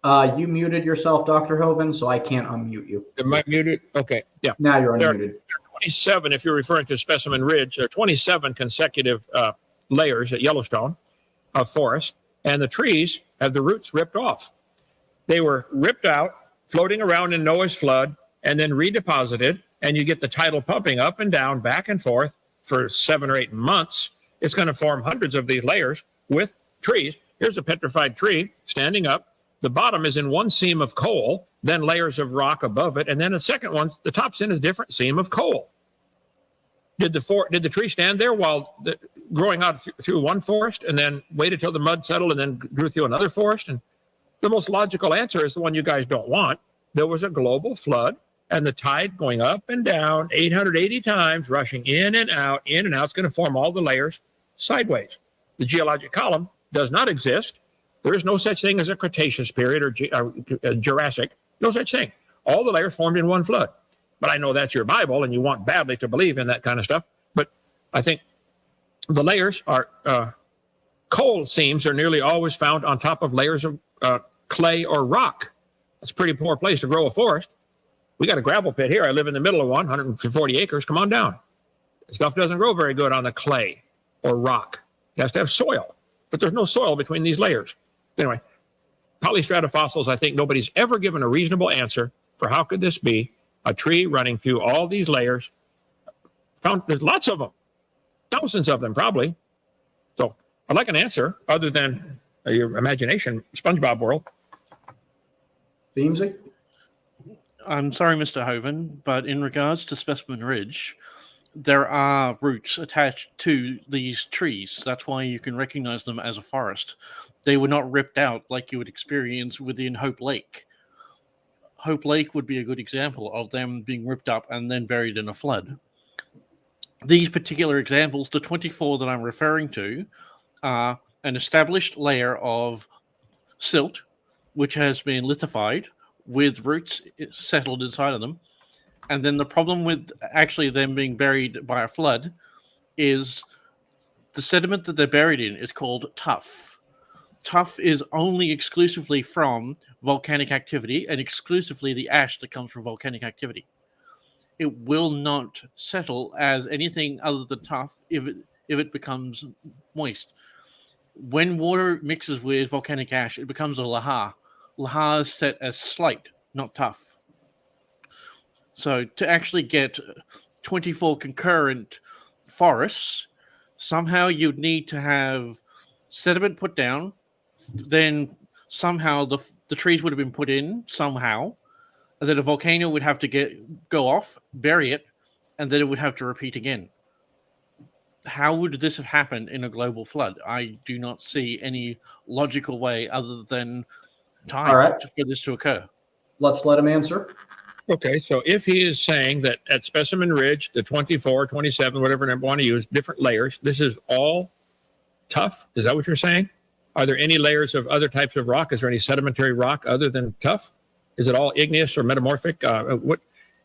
You muted yourself, Dr. Hovind, so I can't unmute you. Am I muted? Okay, yeah. Now you're There unmuted. are 27, if you're referring to Specimen Ridge, there are 27 consecutive layers at Yellowstone of forest, and the trees have the roots ripped off. They were ripped out, floating around in Noah's flood, and then redeposited, and you get the tidal pumping up and down, back and forth for 7 or 8 months. It's going to form hundreds of these layers with trees. Here's a petrified tree standing up. The bottom is in one seam of coal, then layers of rock above it, and then the second one, the top's in a different seam of coal. Did the tree stand there while growing out through one forest, and then waited till the mud settled, and then grew through another forest? And the most logical answer is the one you guys don't want. There was a global flood, and the tide going up and down 880 times, rushing in and out, It's going to form all the layers sideways. The geologic column does not exist. There is no such thing as a Cretaceous period or Jurassic. No such thing. All the layers formed in one flood. But I know that's your Bible, and you want badly to believe in that kind of stuff. But I think the layers are coal seams are nearly always found on top of layers of clay or rock. That's a pretty poor place to grow a forest. We got a gravel pit here. I live in the middle of one, 140 acres. Come on down. Stuff doesn't grow very good on the clay or rock. It has to have soil, but there's no soil between these layers. Anyway, polystratofossils, I think nobody's ever given a reasonable answer for how could this be a tree running through all these layers. There's lots of them, thousands of them probably. So I'd like an answer other than your imagination, SpongeBob world. Beamsy? I'm sorry, Mr. Hovind, but in regards to Specimen Ridge, there are roots attached to these trees. That's why you can recognize them as a forest. They were not ripped out like you would experience within Hope Lake. Hope Lake would be a good example of them being ripped up and then buried in a flood. These particular examples, the 24 that I'm referring to, are an established layer of silt, which has been lithified with roots settled inside of them. And then the problem with actually them being buried by a flood is the sediment that they're buried in is called tuff. Tuff is only exclusively from volcanic activity and exclusively the ash that comes from volcanic activity. It will not settle as anything other than tuff if it becomes moist. When water mixes with volcanic ash, it becomes a lahar. Lahar is set as slate, not tuff. So to actually get 24 concurrent forests, somehow you'd need to have sediment put down, then somehow the trees would have been put in somehow, and then a volcano would have to go off, bury it, and then it would have to repeat again. How would this have happened in a global flood? I do not see any logical way other than time for this to occur. Let's let him answer. Okay, so if he is saying that at Specimen Ridge, the 24, 27, whatever number you want to use, different layers, this is all tuff? Is that what you're saying? Are there any layers of other types of rock? Is there any sedimentary rock other than tuff? Is it all igneous or metamorphic?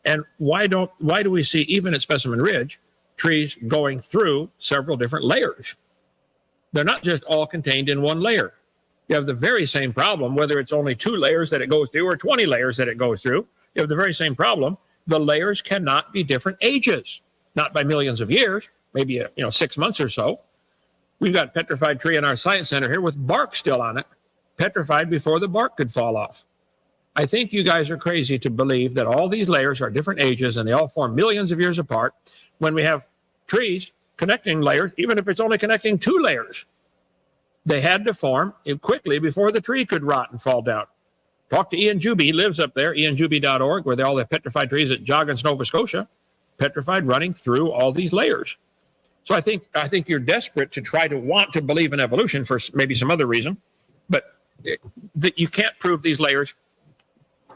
And why do we see, even at Specimen Ridge, trees going through several different layers? They're not just all contained in one layer. You have the very same problem, whether it's only 2 layers that it goes through or 20 layers that it goes through. You have the very same problem. The layers cannot be different ages, not by millions of years, maybe 6 months or so. We've got petrified tree in our science center here with bark still on it, petrified before the bark could fall off. I think you guys are crazy to believe that all these layers are different ages and they all form millions of years apart when we have trees connecting layers, even if it's only connecting 2 layers. They had to form quickly before the tree could rot and fall down. Talk to Ian Juby. He lives up there, ianjuby.org, where all the petrified trees at Joggins, Nova Scotia, petrified running through all these layers. So I think you're desperate to try to want to believe in evolution for maybe some other reason, but that you can't prove these layers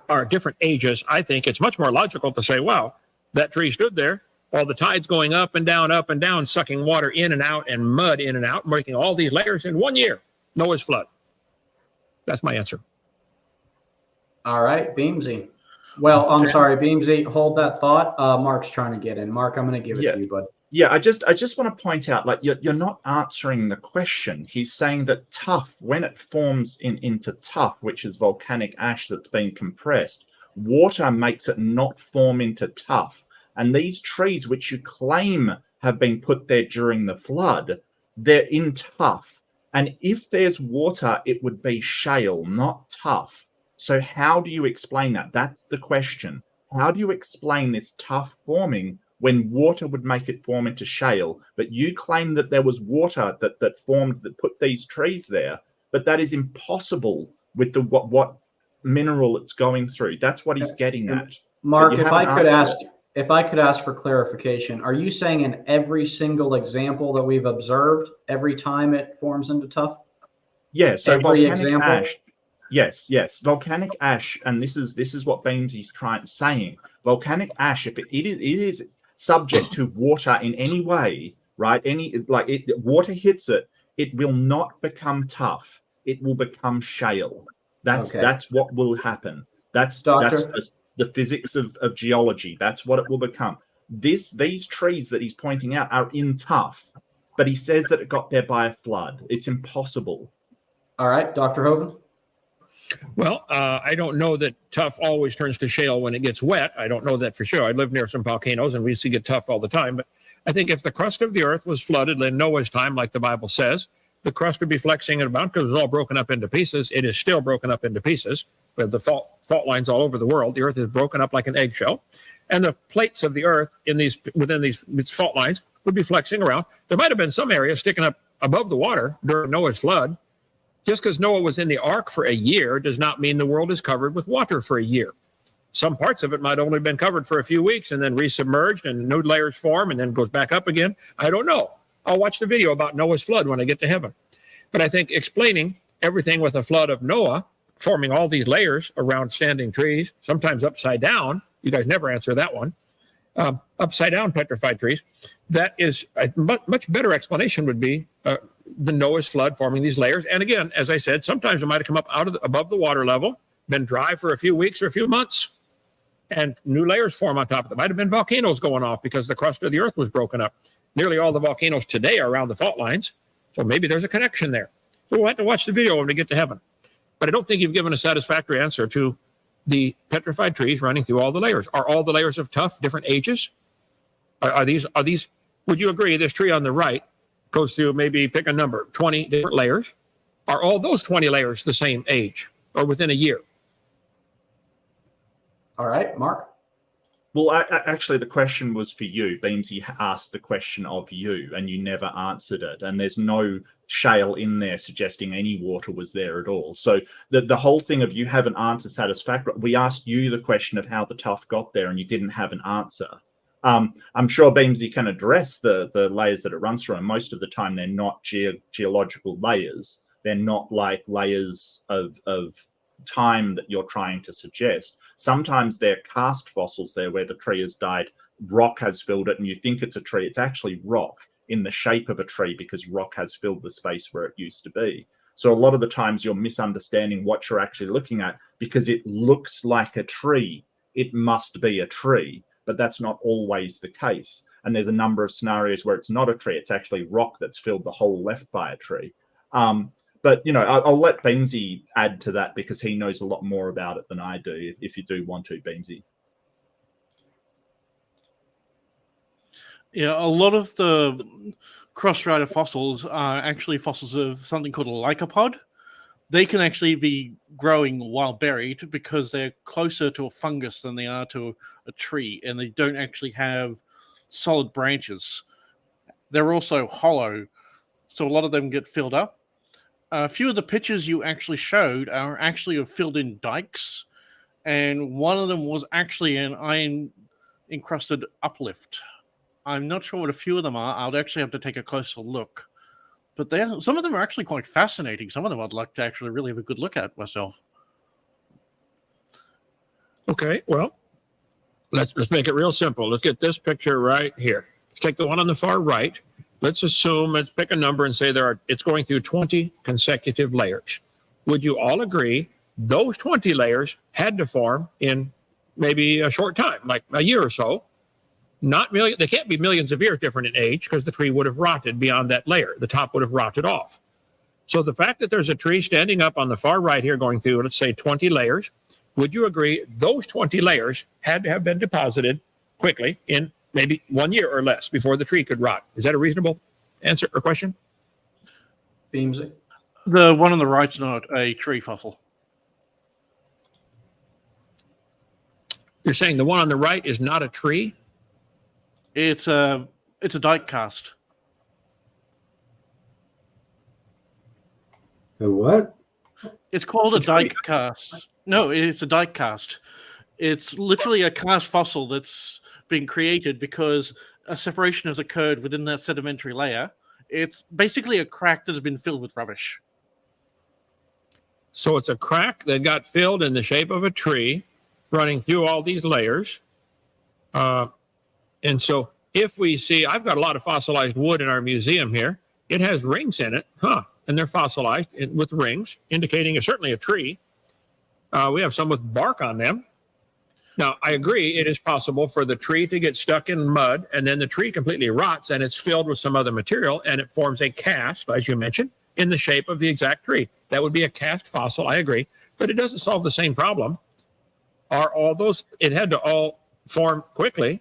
are different ages. I think it's much more logical to say, wow, that tree stood there, all the tides going up and down, sucking water in and out and mud in and out, making all these layers in 1 year. Noah's flood. That's my answer. All right, Beamsy. Well, I'm sorry, Beamsy. Hold that thought. Mark's trying to get in. Mark, I'm going to give it to you, bud. Yeah, I just want to point out, like, you're not answering the question. He's saying that tuff, when it forms into tuff, which is volcanic ash that's been compressed, water makes it not form into tuff. And these trees, which you claim have been put there during the flood, they're in tuff. And if there's water, it would be shale, not tuff. So how do you explain that? That's the question. How do you explain this tuff forming when water would make it form into shale? But you claim that there was water that formed, that put these trees there. But that is impossible with the what mineral it's going through. That's what he's getting at. Mark, if I could ask for clarification, are you saying in every single example that we've observed, every time it forms into tuff? Yeah, so every volcanic example? ash. Yes. Volcanic ash, and this is what Beamsy's saying. Volcanic ash, if it is subject to water in any way, right? Water hits it, it will not become tough. It will become shale. That's what will happen. That's the physics of geology. That's what it will become. These trees that he's pointing out are in tuff, but he says that it got there by a flood. It's impossible. All right, Dr. Hovind. Well, I don't know that tuff always turns to shale when it gets wet. I don't know that for sure. I live near some volcanoes, and we used to get tuff all the time. But I think if the crust of the earth was flooded in Noah's time, like the Bible says, the crust would be flexing at about, because it's all broken up into pieces. It is still broken up into pieces. With the fault lines all over the world, the earth is broken up like an eggshell. And the plates of the earth within these fault lines would be flexing around. There might have been some area sticking up above the water during Noah's flood. Just because Noah was in the ark for a year does not mean the world is covered with water for a year. Some parts of it might only have been covered for a few weeks and then resubmerged and new layers form and then goes back up again. I don't know. I'll watch the video about Noah's flood when I get to heaven. But I think explaining everything with a flood of Noah, forming all these layers around standing trees, sometimes upside down, you guys never answer that one, upside down petrified trees, that is a much better explanation would be the Noah's flood forming these layers. And again, as I said, sometimes it might have come up above the water level, been dry for a few weeks or a few months, and new layers form on top of it. Might have been volcanoes going off because the crust of the earth was broken up. Nearly all the volcanoes today are around the fault lines, so maybe there's a connection there. So we'll have to watch the video when we get to heaven. But I don't think you've given a satisfactory answer to the petrified trees running through all the layers. Are all the layers of tuff different ages? Are these? Would you agree this tree on the right goes through, maybe pick a number, 20 different layers? Are all those 20 layers the same age or within a year? All right, Mark. Well, actually, the question was for you. Beamsy asked the question of you, and you never answered it. And there's no shale in there suggesting any water was there at all. So the whole thing of you haven't answered satisfactory. We asked you the question of how the tuff got there, and you didn't have an answer. I'm sure Beamsy can address the layers that it runs through, and most of the time they're not geological layers. They're not like layers of time that you're trying to suggest. Sometimes they're cast fossils there where the tree has died, rock has filled it, and you think it's a tree. It's actually rock in the shape of a tree because rock has filled the space where it used to be. So a lot of the times you're misunderstanding what you're actually looking at because it looks like a tree. It must be a tree, but that's not always the case. And there's a number of scenarios where it's not a tree. It's actually rock that's filled the hole left by a tree. But, you know, I'll let Beamsy add to that because he knows a lot more about it than I do, if you do want to, Beamsy. Yeah, a lot of the cross-strata fossils are actually fossils of something called a lycopod. They can actually be growing while buried because they're closer to a fungus than they are to a tree, and they don't actually have solid branches. They're also hollow, so a lot of them get filled up. A few of the pictures you actually showed are actually of filled-in dikes, and one of them was actually an iron-encrusted uplift. I'm not sure what a few of them are. I'll actually have to take a closer look. But some of them are actually quite fascinating. Some of them I'd like to actually really have a good look at myself. Okay, well, let's make it real simple. Let's get this picture right here. Let's take the one on the far right. Let's pick a number and say it's going through 20 consecutive layers. Would you all agree those 20 layers had to form in maybe a short time, like a year or so? They can't be millions of years different in age because the tree would have rotted beyond that layer. The top would have rotted off. So the fact that there's a tree standing up on the far right here going through, let's say 20 layers, would you agree those 20 layers had to have been deposited quickly in maybe 1 year or less before the tree could rot? Is that a reasonable answer or question? Beamsy. The one on the right's not a tree fossil. You're saying the one on the right is not a tree? It's a dike cast. A what? It's called a dike cast. No, it's a dike cast. It's literally a cast fossil that's been created because a separation has occurred within that sedimentary layer. It's basically a crack that has been filled with rubbish. So it's a crack that got filled in the shape of a tree running through all these layers. And so if we see, I've got a lot of fossilized wood in our museum here. It has rings in it, and they're fossilized with rings, indicating certainly a tree. We have some with bark on them. Now, I agree it is possible for the tree to get stuck in mud, and then the tree completely rots and it's filled with some other material, and it forms a cast, as you mentioned, in the shape of the exact tree. That would be a cast fossil, I agree, but it doesn't solve the same problem. Are all those, it had to all form quickly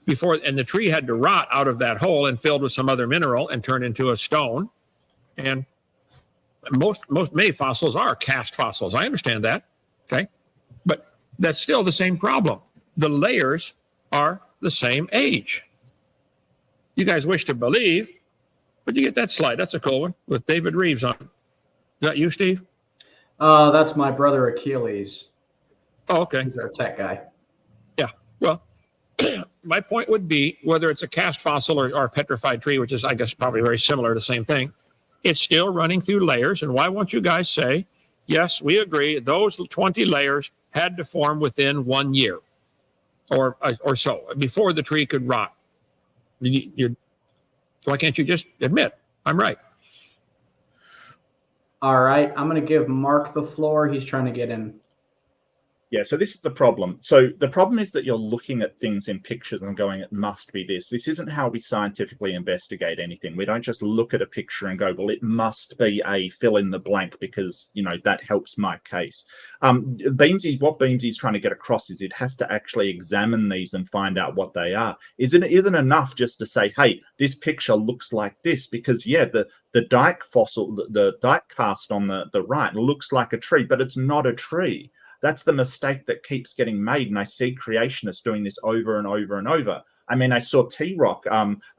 before, and the tree had to rot out of that hole and filled with some other mineral and turn into a stone. And many fossils are cast fossils. I understand that, okay? But that's still the same problem. The layers are the same age. You guys wish to believe, but you get that slide. That's a cool one with David Reeves on it. Is that you, Steve? That's my brother Achilles. Oh, okay. He's our tech guy. Yeah. Well, my point would be whether it's a cast fossil or a petrified tree, which is, I guess, probably very similar, the same thing. It's still running through layers. And why won't you guys say, yes, we agree, those 20 layers had to form within 1 year or so before the tree could rot? Why can't you just admit I'm right? All right, I'm going to give Mark the floor. He's trying to get in. Yeah, so this is the problem. So the problem is that you're looking at things in pictures and going, it must be this. This isn't how we scientifically investigate anything. We don't just look at a picture and go, well, it must be a fill in the blank because, you know, that helps my case. What Beamsy's trying to get across is you'd have to actually examine these and find out what they are. Isn't enough just to say, hey, this picture looks like this? Because, yeah, the dike fossil, the dike cast on the right looks like a tree, but it's not a tree. That's the mistake that keeps getting made. And I see creationists doing this over and over and over. I mean, I saw T-Rock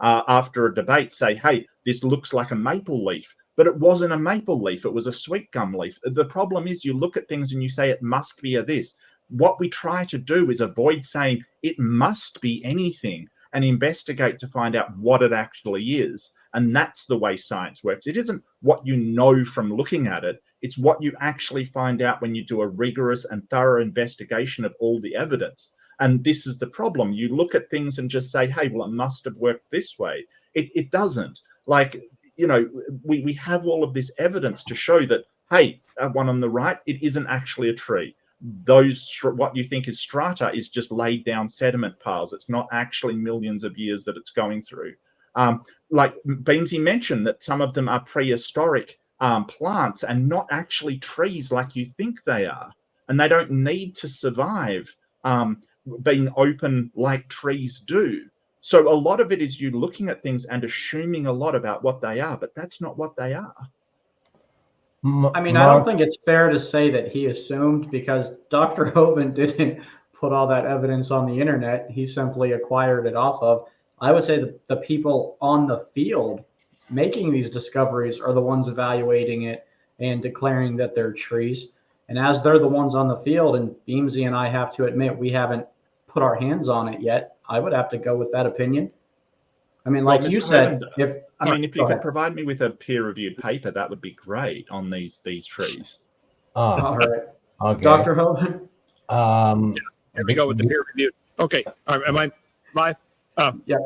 after a debate say, hey, this looks like a maple leaf, but it wasn't a maple leaf. It was a sweet gum leaf. The problem is you look at things and you say, it must be a this. What we try to do is avoid saying it must be anything and investigate to find out what it actually is. And that's the way science works. It isn't what you know from looking at it. It's what you actually find out when you do a rigorous and thorough investigation of all the evidence. And this is the problem. You look at things and just say, hey, well, it must have worked this way. It doesn't. Like, you know, we have all of this evidence to show that, hey, one on the right, it isn't actually a tree. What you think is strata is just laid down sediment piles. It's not actually millions of years that it's going through. Like Beamsy mentioned that some of them are prehistoric plants and not actually trees like you think they are. And they don't need to survive being open like trees do. So a lot of it is you looking at things and assuming a lot about what they are, but that's not what they are. I mean, I don't think it's fair to say that he assumed, because Dr. Hovind didn't put all that evidence on the internet. He simply acquired it off of. I would say that the people on the field making these discoveries are the ones evaluating it and declaring that they're trees. And as they're the ones on the field, and Beamsy and I have to admit we haven't put our hands on it yet, I would have to go with that opinion. I mean, like you said, if you could provide me with a peer-reviewed paper, that would be great on these trees. All right. Okay. Dr. Hovind? Here we go with the peer-reviewed. Okay. Am I live? Yeah.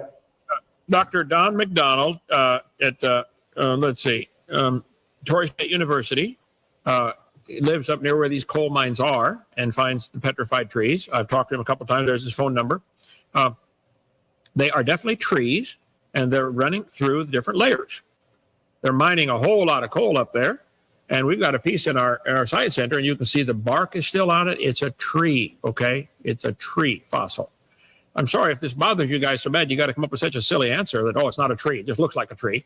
Dr. Don McDonald at, let's see, Torrey State University. He lives up near where these coal mines are and finds the petrified trees. I've talked to him a couple of times. There's his phone number. They are definitely trees, and they're running through different layers. They're mining a whole lot of coal up there, and we've got a piece in our science center, and you can see the bark is still on it. It's a tree, okay? It's a tree fossil. I'm sorry if this bothers you guys so bad, you got to come up with such a silly answer that, oh, it's not a tree. It just looks like a tree.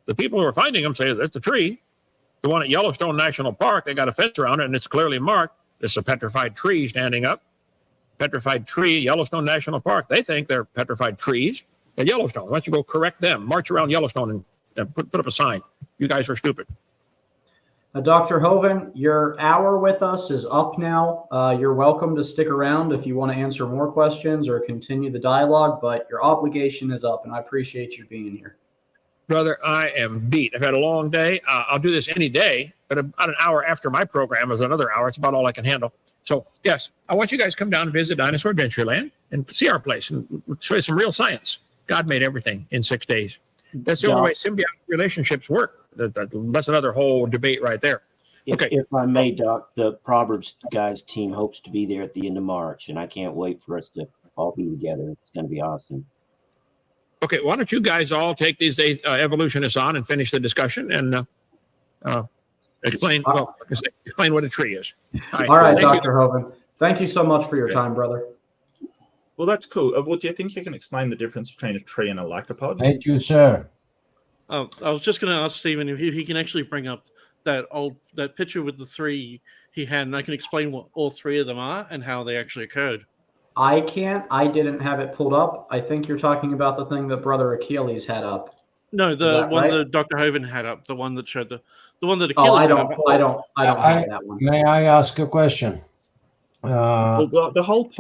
The people who are finding them say it's a tree. The one at Yellowstone National Park, they got a fence around it, and it's clearly marked. This is a petrified tree standing up. Petrified tree, Yellowstone National Park. They think they're petrified trees at Yellowstone. Why don't you go correct them? March around Yellowstone and put up a sign. You guys are stupid. Dr. Hovind, your hour with us is up now. You're welcome to stick around if you want to answer more questions or continue the dialogue, but your obligation is up, and I appreciate you being here. Brother, I am beat. I've had a long day. I'll do this any day, but about an hour after my program is another hour. It's about all I can handle. So, yes, I want you guys to come down and visit Dinosaur Adventure Land and see our place and show you some real science. God made everything in 6 days. That's the only way symbiotic relationships work. That's another whole debate right there. Okay. If I may, Doc, the Proverbs Guys team hopes to be there at the end of March, and I can't wait for us to all be together. It's going to be awesome. Okay, why don't you guys all take these evolutionists on and finish the discussion and explain explain what a tree is. All right, Thank you. Dr. Hovind. Thank you so much for your Okay. time, brother. Well, that's cool. Well, do you think you can explain the difference between a tree and a lycopod? Thank you, sir. I was just going to ask Stephen if he can actually bring up that picture with the three he had, and I can explain what all three of them are and how they actually occurred. I can't. I didn't have it pulled up. I think you're talking about the thing that Brother Achilles had up. No, the that one right? that Dr. Hovind had up, the one that showed the one that Oh, Achilles I had don't. up. I don't have that one. May I ask a question? Well, the whole point